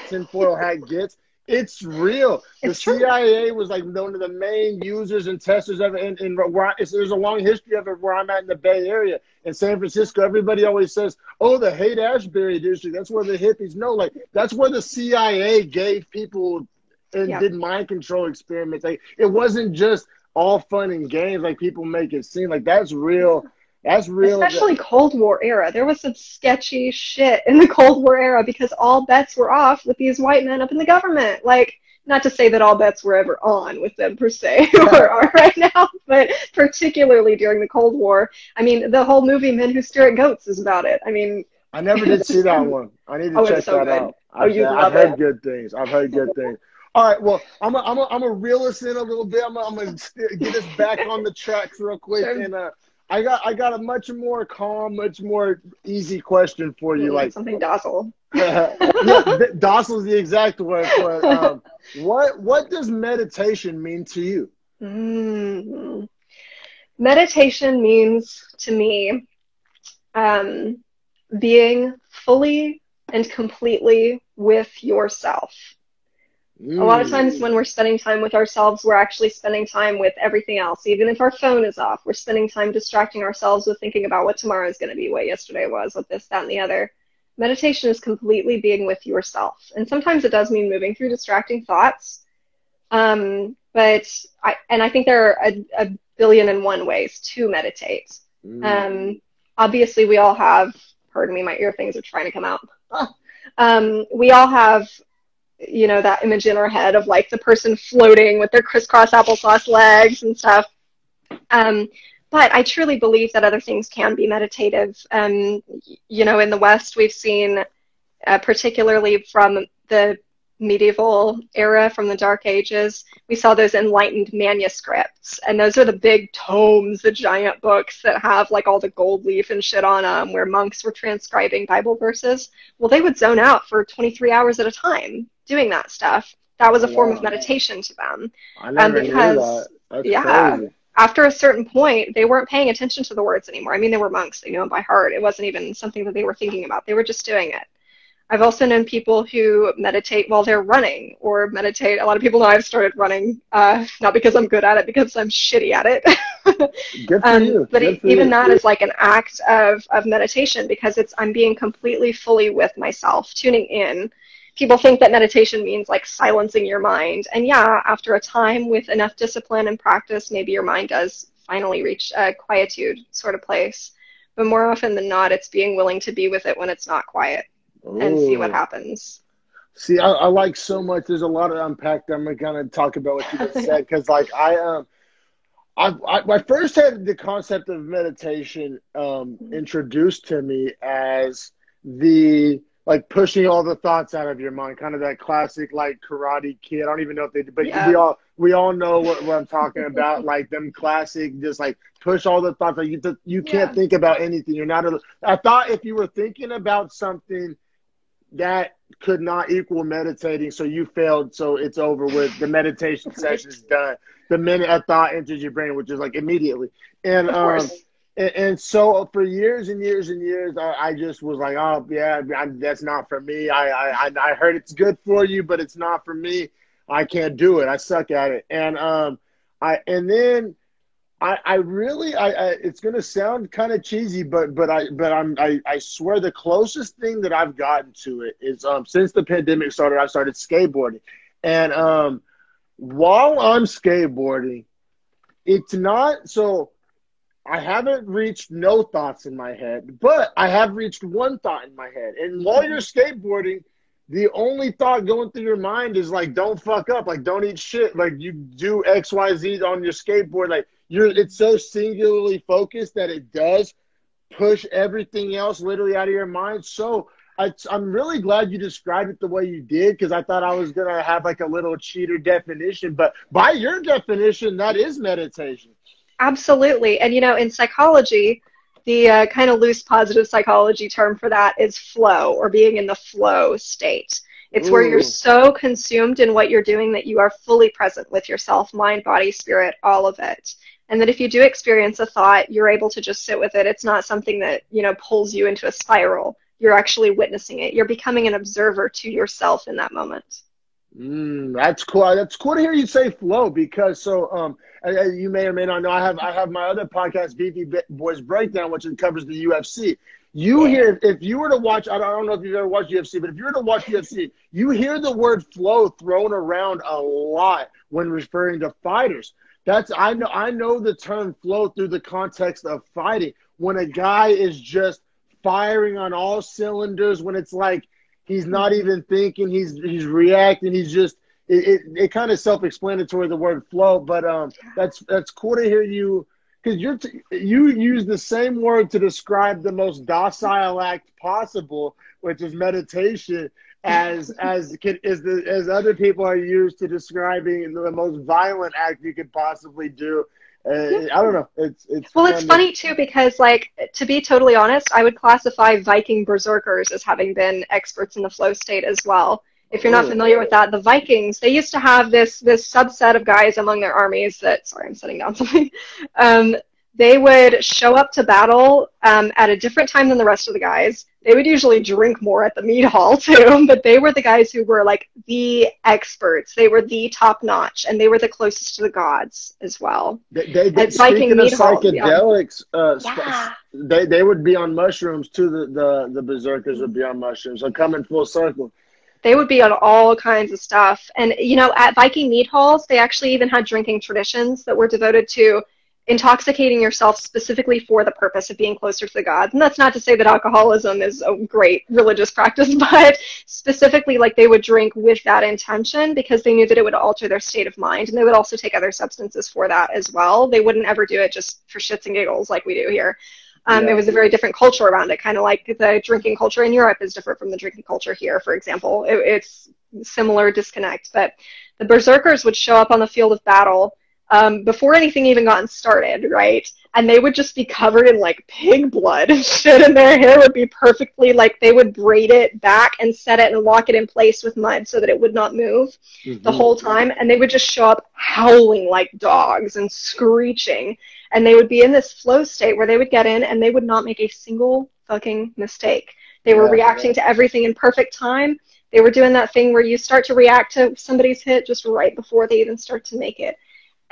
gets. It's real. The CIA was like one of the main users and testers of it. And there's a long history of it where I'm at in the Bay Area. In San Francisco, everybody always says, oh, the Haight-Ashbury district, that's where the hippies know. Like, that's where the CIA gave people and did mind control experiments. Like, it wasn't just all fun and games like people make it seem. Like, that's real. That's real. Especially Cold War era. There was some sketchy shit in the Cold War era because all bets were off with these white men up in the government. Like, not to say that all bets were ever on with them per se, or are right now, but particularly during the Cold War. I mean, the whole movie Men Who Stare at Goats is about it. I mean, I never did see that one. I need to check that out. I've heard good things. All right, well, I'm a reel us in a little bit. I'm gonna get us back on the tracks real quick, and I got a much more calm, much more easy question for you. Like something docile. Docile is the exact word for it. What does meditation mean to you? Meditation means to me being fully and completely with yourself. A lot of times when we're spending time with ourselves, we're actually spending time with everything else. Even if our phone is off, we're spending time distracting ourselves with thinking about what tomorrow is going to be, what yesterday was, what this, that, and the other. Meditation is completely being with yourself. And sometimes it does mean moving through distracting thoughts. But I think there are a billion and one ways to meditate. Obviously, we all have, pardon me, my ear things are trying to come out. We all have, you know, that image in our head of like the person floating with their crisscross applesauce legs and stuff. But I truly believe that other things can be meditative. You know, in the West, we've seen, particularly from the medieval era, from the Dark Ages, we saw those enlightened manuscripts. And those are the big tomes, the giant books that have like all the gold leaf and shit on them, where monks were transcribing Bible verses. Well, they would zone out for 23 hours at a time doing that stuff. That was a form of meditation to them. I never knew that. That's crazy. after a certain point, they weren't paying attention to the words anymore. I mean, they were monks. They knew them by heart. It wasn't even something that they were thinking about. They were just doing it. I've also known people who meditate while they're running, or meditate. A lot of people know I've started running, not because I'm good at it, because I'm shitty at it. Good for you. But Good for even you. that is like an act of meditation, because I'm being completely fully with myself, tuning in. People think that meditation means like silencing your mind. And yeah, after a time with enough discipline and practice, maybe your mind does finally reach a quietude sort of place. But more often than not, it's being willing to be with it when it's not quiet. And see what happens. See, I like so much. There's a lot of unpack that I'm gonna talk about what you just said, because like I first had the concept of meditation introduced to me as the like pushing all the thoughts out of your mind, kind of that classic like Karate Kid. I don't even know if they did, but yeah. we all know what I'm talking about. Like them classic, just like push all the thoughts. Like you can't think about anything. You're not. I thought if you were thinking about something, that could not equal meditating, so you failed, so it's over with. The meditation session's done the minute a thought enters your brain, which is like immediately. And and so for years and years and years, I just was like, oh yeah, that's not for me. I heard it's good for you, but it's not for me. I can't do it. I suck at it. And I really it's gonna sound kind of cheesy, but I swear the closest thing that I've gotten to it is since the pandemic started, I started skateboarding, and while I'm skateboarding, it's not so. I haven't reached no thoughts in my head, but I have reached one thought in my head. And while you're skateboarding, the only thought going through your mind is like, don't fuck up, like don't eat shit, like you do X, Y, Z on your skateboard, like. It's so singularly focused that it does push everything else literally out of your mind. So I'm really glad you described it the way you did, because I thought I was going to have like a little cheater definition. But by your definition, that is meditation. Absolutely. And, you know, in psychology, the kind of loose positive psychology term for that is flow, or being in the flow state. It's where you're so consumed in what you're doing that you are fully present with yourself, mind, body, spirit, all of it. And that if you do experience a thought, you're able to just sit with it. It's not something that, you know, pulls you into a spiral. You're actually witnessing it. You're becoming an observer to yourself in that moment. That's cool. That's cool to hear you say flow, because you may or may not know, I have my other podcast, Beefy Boys Breakdown, which covers the UFC. If you were to watch, I don't know if you've ever watched UFC, but if you were to watch UFC, you hear the word flow thrown around a lot when referring to fighters. I know the term flow through the context of fighting, when a guy is just firing on all cylinders, when it's like he's not even thinking, he's reacting, he's just it kind of self-explanatory, the word flow, but that's cool to hear you, because you use the same word to describe the most docile act possible, which is meditation, as other people are used to describing the most violent act you could possibly do. I don't know. It's funny too, because like, to be totally honest, I would classify Viking berserkers as having been experts in the flow state as well. If you're not familiar with that, the Vikings, they used to have this subset of guys among their armies that, sorry, I'm setting down something. They would show up to battle at a different time than the rest of the guys. They would usually drink more at the mead hall too, but they were the guys who were like the experts. They were the top notch, and they were the closest to the gods as well. Speaking of psychedelics, they would be on mushrooms too. The berserkers would be on mushrooms. So coming full circle. They would be on all kinds of stuff. And, you know, at Viking mead halls, they actually even had drinking traditions that were devoted to intoxicating yourself specifically for the purpose of being closer to the gods. And that's not to say that alcoholism is a great religious practice, but specifically, like, they would drink with that intention because they knew that it would alter their state of mind. And they would also take other substances for that as well. They wouldn't ever do it just for shits and giggles like we do here. It was a very different culture around it, kind of like the drinking culture in Europe is different from the drinking culture here, for example. It's similar disconnect. But the berserkers would show up on the field of battle before anything even gotten started, right? and they would just be covered in like pig blood and shit, and their hair would be perfectly, like, they would braid it back and set it and lock it in place with mud so that it would not move the whole time, and they would just show up howling like dogs and screeching, and they would be in this flow state where they would get in and they would not make a single fucking mistake. They were reacting to everything in perfect time. They were doing that thing where you start to react to somebody's hit just right before they even start to make it.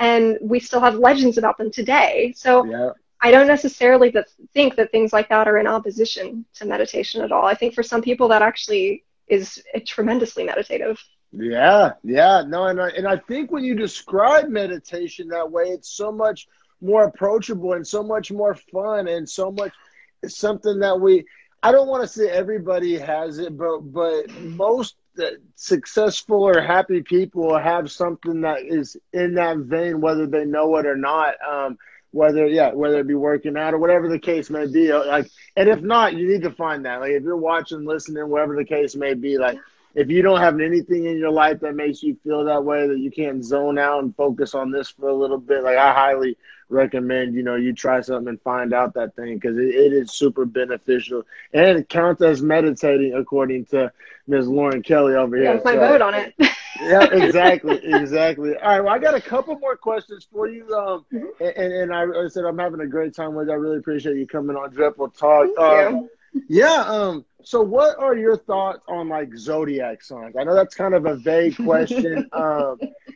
And we still have legends about them today. So I don't necessarily think that things like that are in opposition to meditation at all. I think for some people that actually is tremendously meditative. No, and I think when you describe meditation that way, it's so much more approachable and so much more fun and so much something that I don't want to say everybody has it, but most successful or happy people have something that is in that vein, whether they know it or not. Whether it be working out or whatever the case may be. Like, and if not, you need to find that. Like, if you're watching, listening, whatever the case may be, like, if you don't have anything in your life that makes you feel that way, that you can't zone out and focus on this for a little bit, like, I highly recommend, you try something and find out that thing, because it is super beneficial and it counts as meditating, according to Ms. Lauren Kelly over here. That's my vote on it. Yeah, exactly. All right, well, I got a couple more questions for you. And I said I'm having a great time with it. I really appreciate you coming on Dripple Talk. Thank you. So what are your thoughts on, like, zodiac signs? I know that's kind of a vague question.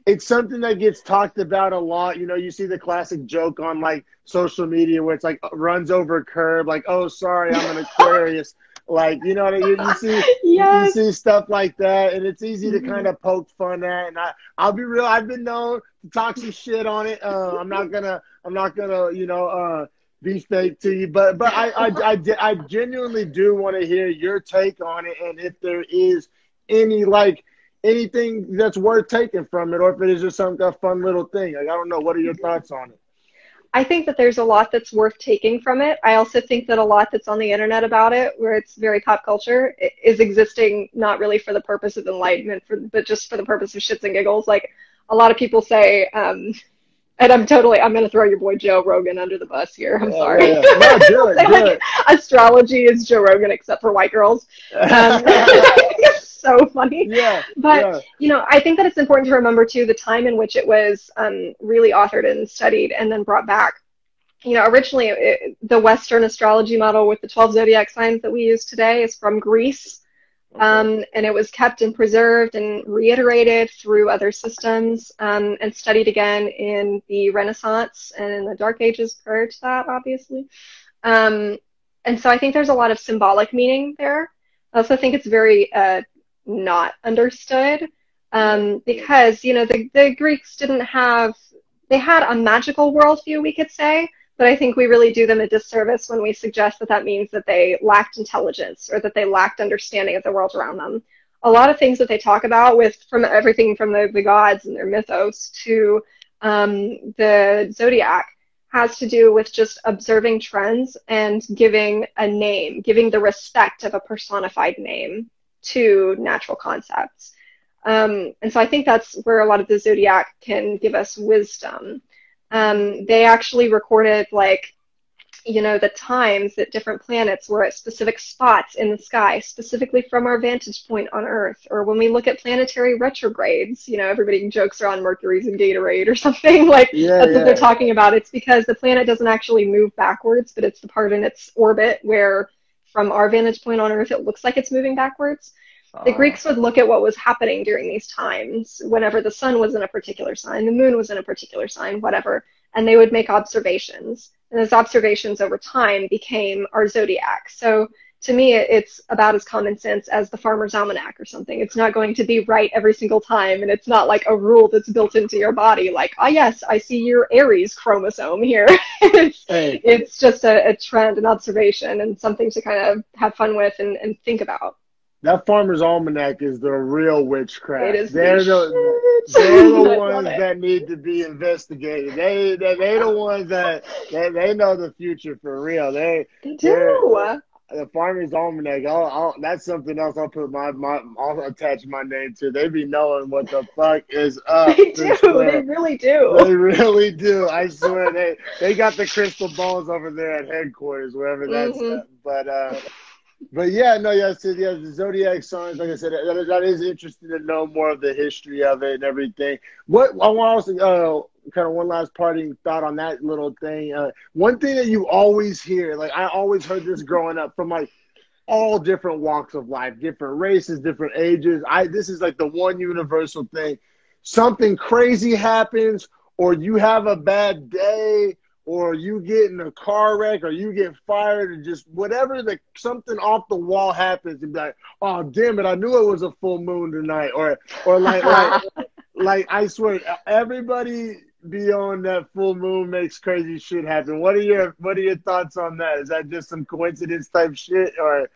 It's something that gets talked about a lot. You see the classic joke on, like, social media where it's like runs over a curb, like, oh, sorry, I'm an Aquarius. Like, you see stuff like that, and it's easy to kind of poke fun at. And I'll be real, I've been known to talk some shit on it. I'm not gonna be fake to you, but I genuinely do want to hear your take on it, and if there is anything that's worth taking from it, or if it is just a fun little thing. Like, I don't know. What are your thoughts on it? I think that there's a lot that's worth taking from it. I also think that a lot that's on the internet about it, where it's very pop culture, is existing not really for the purpose of enlightenment, but just for the purpose of shits and giggles. Like, a lot of people say, and I'm going to throw your boy Joe Rogan under the bus here. I'm sorry. Yeah. No, do it. Like, astrology is Joe Rogan except for white girls. So funny. But I think that it's important to remember too the time in which it was really authored and studied and then brought back. Originally the Western astrology model with the 12 zodiac signs that we use today is from Greece. And it was kept and preserved and reiterated through other systems, and studied again in the Renaissance and in the Dark Ages prior to that, obviously. And so I think there's a lot of symbolic meaning there. I also think it's very not understood, because the Greeks they had a magical worldview, we could say, but I think we really do them a disservice when we suggest that means that they lacked intelligence or that they lacked understanding of the world around them. A lot of things that they talk about, from everything from the gods and their mythos to the zodiac, has to do with just observing trends and giving a name, giving the respect of a personified name to natural concepts. And so I think that's where a lot of the zodiac can give us wisdom. They actually recorded, the times that different planets were at specific spots in the sky, specifically from our vantage point on Earth. Or when we look at planetary retrogrades, everybody jokes around Mercury's in Gatorade or something. What they're talking about. It's because the planet doesn't actually move backwards, but it's the part in its orbit where, from our vantage point on Earth, it looks like it's moving backwards. The Greeks would look at what was happening during these times, whenever the sun was in a particular sign, the moon was in a particular sign, whatever, and they would make observations. And those observations over time became our zodiac. So to me, it's about as common sense as the Farmer's Almanac or something. It's not going to be right every single time, and it's not like a rule that's built into your body, like, yes, I see your Aries chromosome here. It's just a trend, an observation, and something to kind of have fun with and think about. That Farmer's Almanac is the real witchcraft. It is. They're the ones that need to be investigated. They're the ones that they know the future for real. They do. the Farmer's Almanac. That's something else. I'll put I'll attach my name to. They be knowing what the fuck is up. They do. They really do. They really do. I swear they got the crystal balls over there at headquarters, wherever that's at. But yeah, no, yeah, so yeah, the zodiac signs, like I said, that is interesting to know more of the history of it and everything. What I want to kind of one last parting thought on that little thing. One thing that you always hear, like I always heard this growing up from like all different walks of life, different races, different ages. This is like the one universal thing. Something crazy happens, or you have a bad day, or you get in a car wreck, or you get fired, or just whatever, something off the wall happens, and be like, oh damn it, I knew it was a full moon tonight, or like I swear, everybody beyond that full moon makes crazy shit happen. What are your thoughts on that? Is that just some coincidence type shit, or?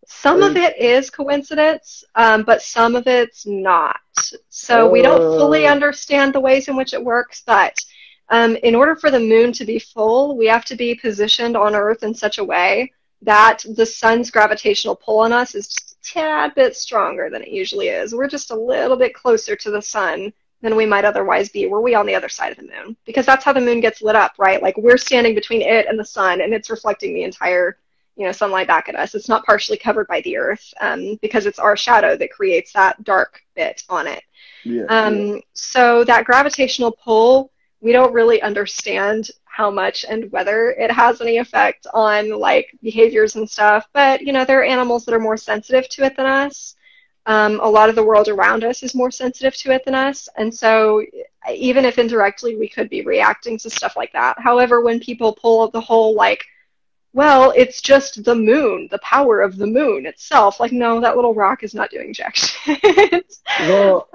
Some of it is coincidence, but some of it's not. So we don't fully understand the ways in which it works, but in order for the moon to be full, we have to be positioned on Earth in such a way that the sun's gravitational pull on us is just a tad bit stronger than it usually is. We're just a little bit closer to the sun than we might otherwise be, were we on the other side of the moon. Because that's how the moon gets lit up, right? Like we're standing between it and the sun, and it's reflecting the entire sunlight back at us. It's not partially covered by the Earth because it's our shadow that creates that dark bit on it. So that gravitational pull, we don't really understand how much and whether it has any effect on like behaviors and stuff. But, there are animals that are more sensitive to it than us. A lot of the world around us is more sensitive to it than us. And so even if indirectly we could be reacting to stuff like that. However, when people pull the whole like, well, it's just the moon, the power of the moon itself. Like, no, that little rock is not doing jack shit. Well,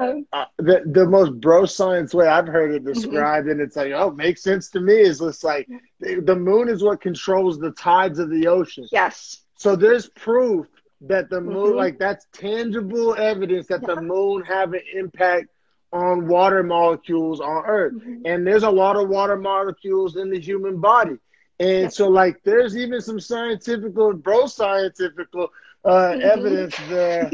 the most bro science way I've heard it described, and it's like, oh, makes sense to me, is just like the moon is what controls the tides of the ocean. Yes. So there's proof that the moon, like that's tangible evidence that the moon have an impact on water molecules on Earth. And there's a lot of water molecules in the human body. And so, like, there's even some bro-scientifical evidence there,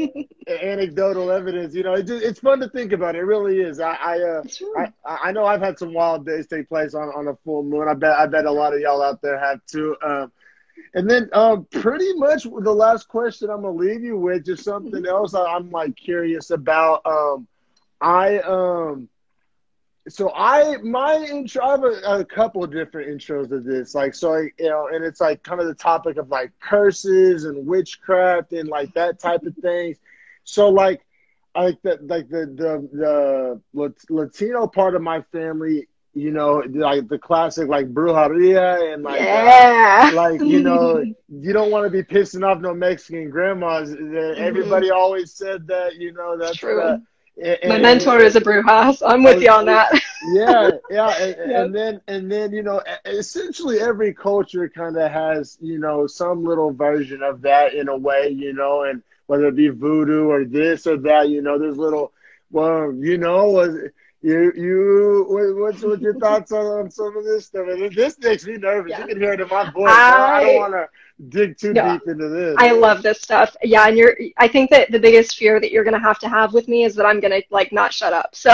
anecdotal evidence. It's fun to think about. It really is. I know I've had some wild days take place on a full moon. I bet a lot of y'all out there have too. And then pretty much the last question I'm gonna leave you with, just something else I'm like curious about. My intro, I have a couple of different intros to this, and it's like kind of the topic of like curses and witchcraft and like that type of things. So like the Latino part of my family, like the classic like brujeria and like you don't want to be pissing off no Mexican grandmas. Everybody always said that, that's true. My mentor is a bruja, so I'm with you on that. And then essentially every culture kind of has some little version of that in a way, and whether it be voodoo or this or that, there's little, what's your thoughts on some of this stuff? And this makes me nervous. You can hear it in my voice. I don't want to dig too deep into this. I love this stuff. Yeah, and I think that the biggest fear that you're going to have with me is that I'm going to like not shut up. So,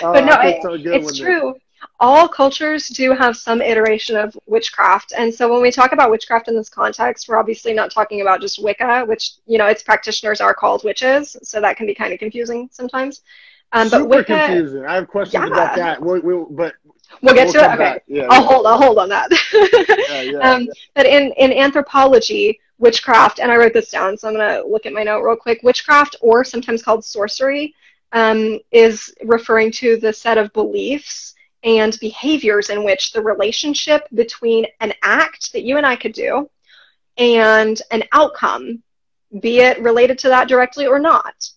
but no, it's true. All cultures do have some iteration of witchcraft. And so when we talk about witchcraft in this context, we're obviously not talking about just Wicca, which, its practitioners are called witches. So that can be kind of confusing sometimes. But Wicca, confusing. I have questions about that. We'll get to it. Okay, I'll hold on that. But in anthropology, witchcraft, and I wrote this down, so I'm going to look at my note real quick. Witchcraft, or sometimes called sorcery, is referring to the set of beliefs and behaviors in which the relationship between an act that you and I could do and an outcome, be it related to that directly or not,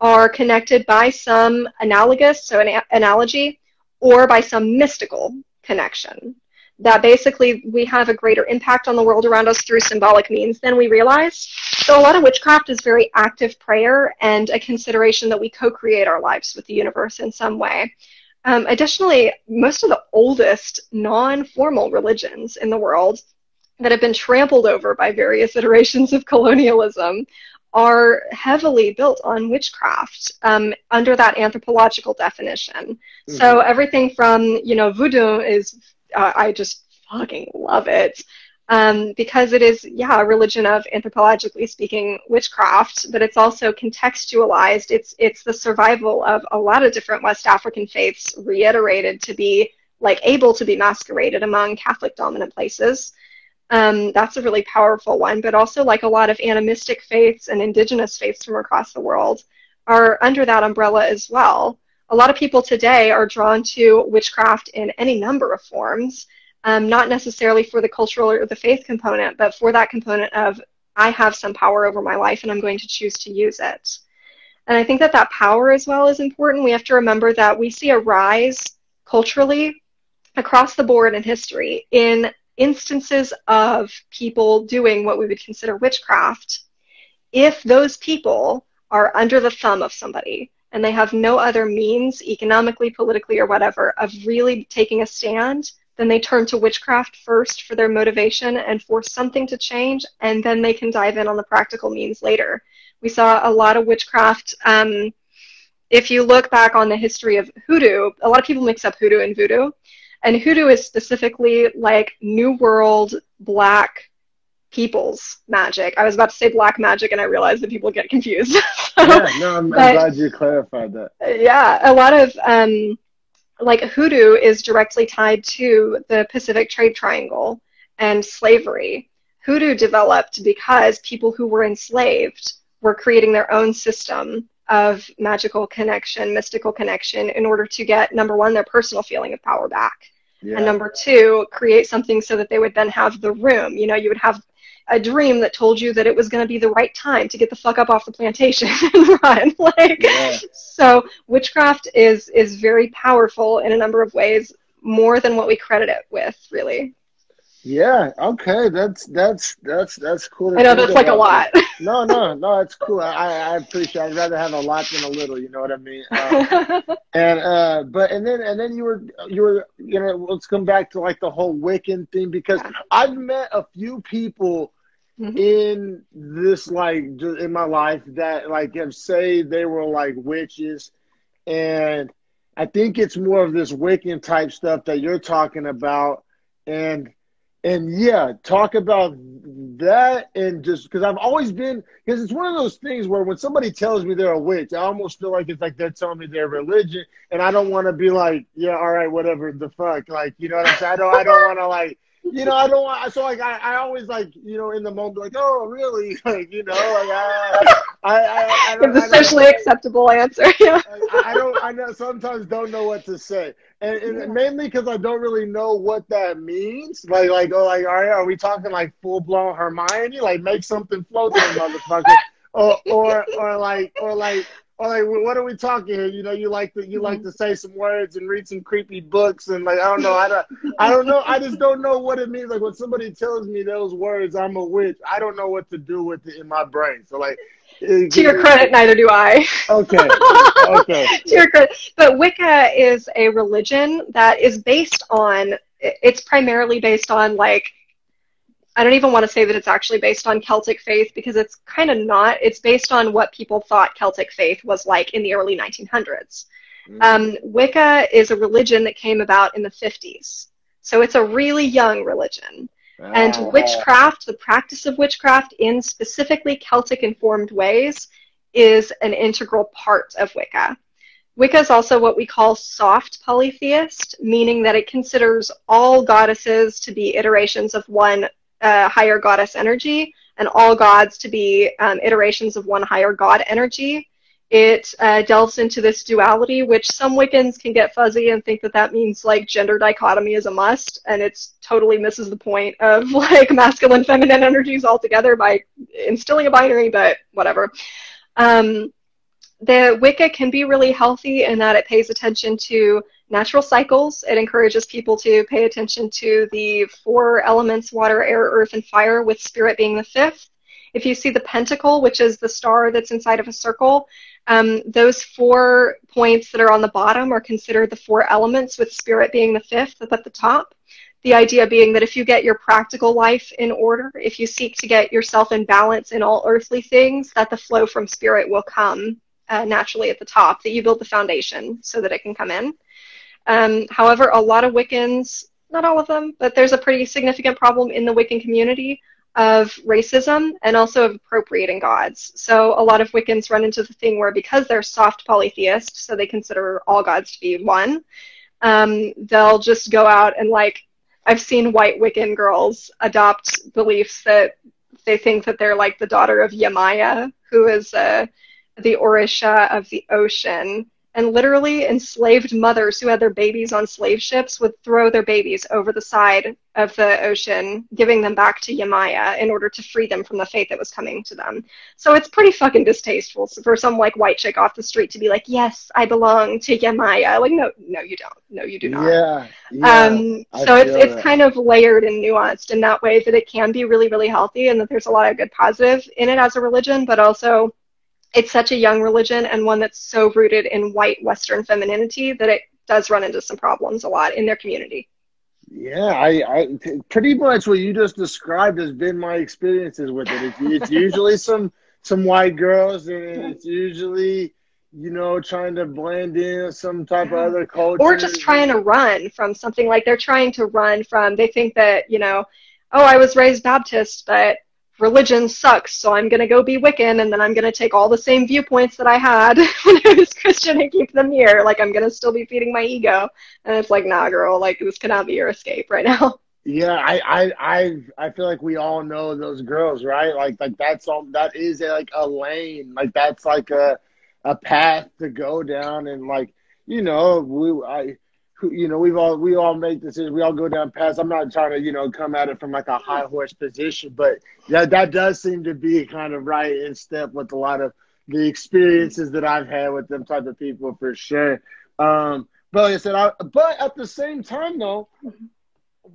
are connected by some analogous, so an analogy, or by some mystical connection. That basically we have a greater impact on the world around us through symbolic means than we realize. So a lot of witchcraft is very active prayer and a consideration that we co-create our lives with the universe in some way. Additionally, most of the oldest non-formal religions in the world that have been trampled over by various iterations of colonialism are heavily built on witchcraft under that anthropological definition. Mm-hmm. So everything from, you know, voodoo is, I just fucking love it. Because it is, yeah, a religion of, anthropologically speaking, witchcraft, but it's also contextualized. It's the survival of a lot of different West African faiths reiterated to be, like, able to be masqueraded among Catholic dominant places. That's a really powerful one, but also, like, a lot of animistic faiths and indigenous faiths from across the world are under that umbrella as well. A lot of people today are drawn to witchcraft in any number of forms, not necessarily for the cultural or the faith component, but for that component of, I have some power over my life and I'm going to choose to use it. And I think that that power as well is important. We have to remember that we see a rise culturally across the board in history in instances of people doing what we would consider witchcraft if those people are under the thumb of somebody and they have no other means, economically, politically, or whatever, of really taking a stand. Then they turn to witchcraft first for their motivation and for something to change, and then they can dive in on the practical means later. We saw a lot of witchcraft. If you look back on the history of hoodoo, a lot of people mix up hoodoo and voodoo. And hoodoo is specifically like New World black people's magic. I was about to say black magic, and I realized that people get confused. I'm glad you clarified that. Yeah, a lot of like hoodoo is directly tied to the Pacific Trade Triangle and slavery. Hoodoo developed because people who were enslaved were creating their own system of magical connection, mystical connection, in order to get, number one, their personal feeling of power back. Yeah. And number two, create something so that they would then have the room. You know, you would have a dream that told you that it was going to be the right time to get the fuck up off the plantation and run. So witchcraft is very powerful in a number of ways, more than what we credit it with, really. Yeah. Okay. That's cool. I know that's like a lot. No, it's cool. I appreciate it. I'd rather have a lot than a little, you know what I mean? And then you were, you know, let's come back to like the whole Wiccan thing, because I've met a few people in this, like, in my life that, like, have say they were like witches, and I think it's more of this Wiccan type stuff that you're talking about, and yeah, talk about that. And just because I've always been, because it's one of those things where when somebody tells me they're a witch, I almost feel like it's like they're telling me their religion, and I don't want to be like, yeah, all right, whatever the fuck, like, you know what I'm saying? I don't want to, like, you know, I don't want, so like I always, like, you know, in the moment, like, oh really, like, you know, like I don't, it's a socially acceptable answer. Yeah. I know sometimes don't know what to say, and mainly because I don't really know what that means. Like, oh, like, all right, are we talking like full blown Hermione, like make something float there, motherfucker, or like what are we talking here? You know, you like to say some words and read some creepy books, and like, I don't know, I don't know, I just don't know what it means. Like, when somebody tells me those words, I'm a witch, I don't know what to do with it in my brain. So like, to your credit, neither do I. Okay. To your credit. But Wicca is a religion that is based on, it's primarily based on, like, I don't even want to say that it's actually based on Celtic faith, because it's kind of not. It's based on what people thought Celtic faith was like in the early 1900s. Wicca is a religion that came about in the 50s. So it's a really young religion. And witchcraft, the practice of witchcraft in specifically Celtic-informed ways, is an integral part of Wicca. Wicca is also what we call soft polytheist, meaning that it considers all goddesses to be iterations of one higher goddess energy, and all gods to be iterations of one higher god energy. It delves into this duality, which some Wiccans can get fuzzy and think that that means like gender dichotomy is a must, and it's totally misses the point of like masculine feminine energies altogether by instilling a binary, but whatever. The Wicca can be really healthy in that it pays attention to natural cycles. It encourages people to pay attention to the 4 elements, water, air, earth, and fire, with spirit being the 5th. If you see the pentacle, which is the star that's inside of a circle, those 4 points that are on the bottom are considered the 4 elements, with spirit being the 5th up at the top. The idea being that if you get your practical life in order, if you seek to get yourself in balance in all earthly things, that the flow from spirit will come naturally at the top, that you build the foundation so that it can come in. However, a lot of Wiccans, not all of them, but there's a pretty significant problem in the Wiccan community of racism and also of appropriating gods. So a lot of Wiccans run into the thing where, because they're soft polytheists, so they consider all gods to be one, they'll just go out and, like, I've seen white Wiccan girls adopt beliefs that they think that they're like the daughter of Yamaya, who is the Orisha of the ocean. And literally enslaved mothers who had their babies on slave ships would throw their babies over the side of the ocean, giving them back to Yamaya in order to free them from the fate that was coming to them. So it's pretty fucking distasteful for some, like, white chick off the street to be like, yes, I belong to Yamaya. Like, no, you don't. No, you do not. Yeah. So it's kind of layered and nuanced in that way that it can be really, really healthy, and that there's a lot of good positive in it as a religion, but also it's such a young religion and one that's so rooted in white Western femininity that it does run into some problems a lot in their community. Yeah, I pretty much what you just described has been my experiences with it. It's usually some white girls, and it's usually, you know, trying to blend in some type of other culture. Or just trying to run from something. Like, they're trying to run from, they think that, you know, oh, I was raised Baptist, but religion sucks, so I'm going to go be Wiccan, and then I'm going to take all the same viewpoints that I had when I was Christian and keep them here. Like, I'm going to still be feeding my ego. And it's like, nah, girl, like, this cannot be your escape right now. Yeah, I feel like we all know those girls, right? Like that's all, that is like a lane. Like, that's like a path to go down. And, like, you know, we all make decisions. We all go down paths. I'm not trying to, you know, come at it from like a high horse position, but yeah, that does seem to be kind of right in step with a lot of the experiences that I've had with them type of people, for sure. But like I said, but at the same time though,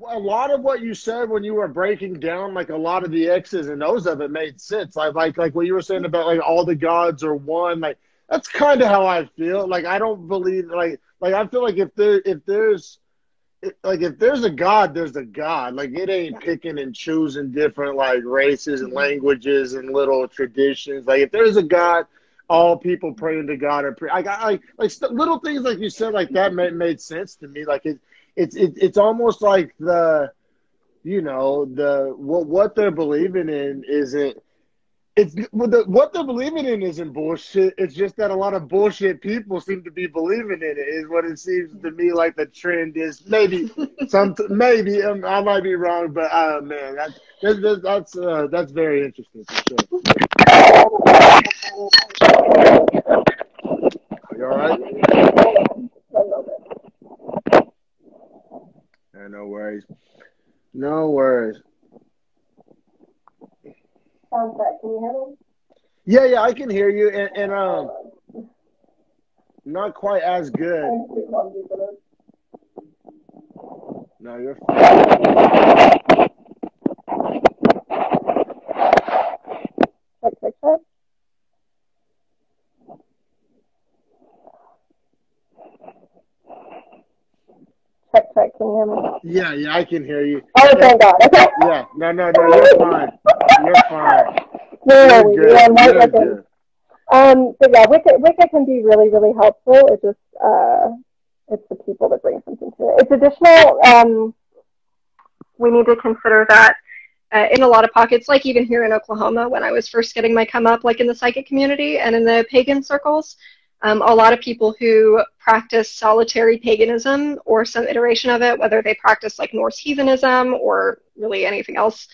a lot of what you said when you were breaking down, like, a lot of the X's and O's of it made sense. Like what you were saying about, like, all the gods are one. Like, that's kind of how I feel. Like, I don't believe, like I feel like if there's a God, there's a God. Like, it ain't picking and choosing different, like, races and languages and little traditions. Like, if there's a God, all people praying to God are little things like you said, like that made sense to me. Like, it's almost like the, you know, what they're believing in isn't. What they're believing in isn't bullshit. It's just that a lot of bullshit people seem to be believing in it, is what it seems to me like the trend is. Maybe I might be wrong, but man, that's very interesting for sure. Are you all right? Yeah, no worries. No worries. Sounds good. Can you hear me? Yeah, I can hear you, and not quite as good. No, you're fine. Check. Can you hear me? Yeah, I can hear you. Oh, thank God. Okay. Yeah, no, you're fine. You're fine. No, You're good. So yeah, Wicca can be really, really helpful. It's just it's the people that bring something to it. It's additional. We need to consider that in a lot of pockets, like even here in Oklahoma, when I was first getting my come up, like in the psychic community and in the pagan circles, a lot of people who practice solitary paganism or some iteration of it, whether they practice like Norse heathenism or really anything else,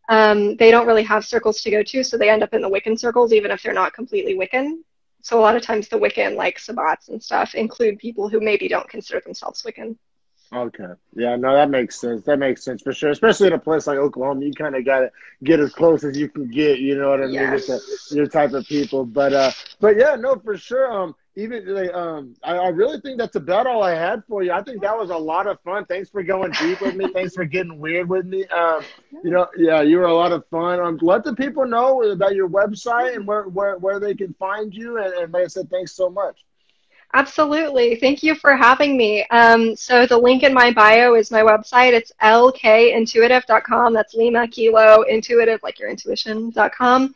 they don't really have circles to go to, so they end up in the Wiccan circles, even if they're not completely Wiccan. So a lot of times the Wiccan, like sabbats and stuff, include people who maybe don't consider themselves Wiccan. Okay. Yeah, no, that makes sense. That makes sense for sure. Especially in a place like Oklahoma, you kind of got to get as close as you can get, you know what I mean, with your type of people. But yeah, no, for sure. Even like, I really think that's about all I had for you. I think that was a lot of fun. Thanks for going deep with me. Thanks for getting weird with me. You know, yeah, you were a lot of fun. Let the people know about your website and where they can find you. And like I said, thanks so much. Absolutely. Thank you for having me. So the link in my bio is my website. It's lkintuitive.com. That's Lima Kilo Intuitive, like your intuition.com.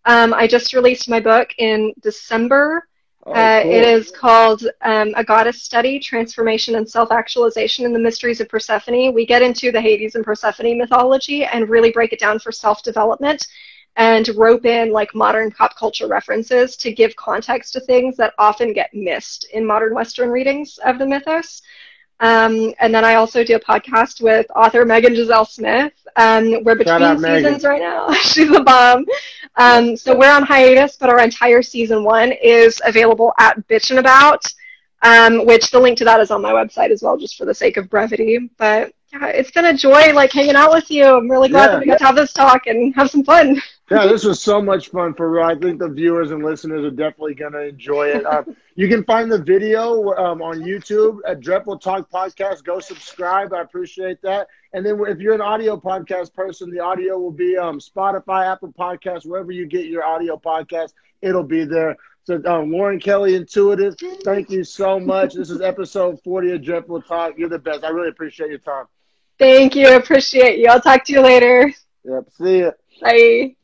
I just released my book in December. Oh, cool. It is called A Goddess Study, Transformation and Self-Actualization in the Mysteries of Persephone. We get into the Hades and Persephone mythology and really break it down for self-development and rope in like modern pop culture references to give context to things that often get missed in modern Western readings of the mythos. And then I also do a podcast with author Megan Giselle Smith. We're between seasons right now. She's a bomb. So we're on hiatus, but our entire season 1 is available at Bitchin' About, which the link to that is on my website as well, just for the sake of brevity. But yeah, it's been a joy like hanging out with you. I'm really glad that we got to have this talk and have some fun. Yeah, this was so much fun for real. I think the viewers and listeners are definitely going to enjoy it. You can find the video on YouTube at Dreadful Talk Podcast. Go subscribe. I appreciate that. And then if you're an audio podcast person, the audio will be Spotify, Apple Podcasts, wherever you get your audio podcast, it'll be there. So Lauren Kelly, Intuitive, thank you so much. This is episode 40 of Dreadful Talk. You're the best. I really appreciate your time. Thank you. Appreciate you. I'll talk to you later. Yep. See ya. Bye.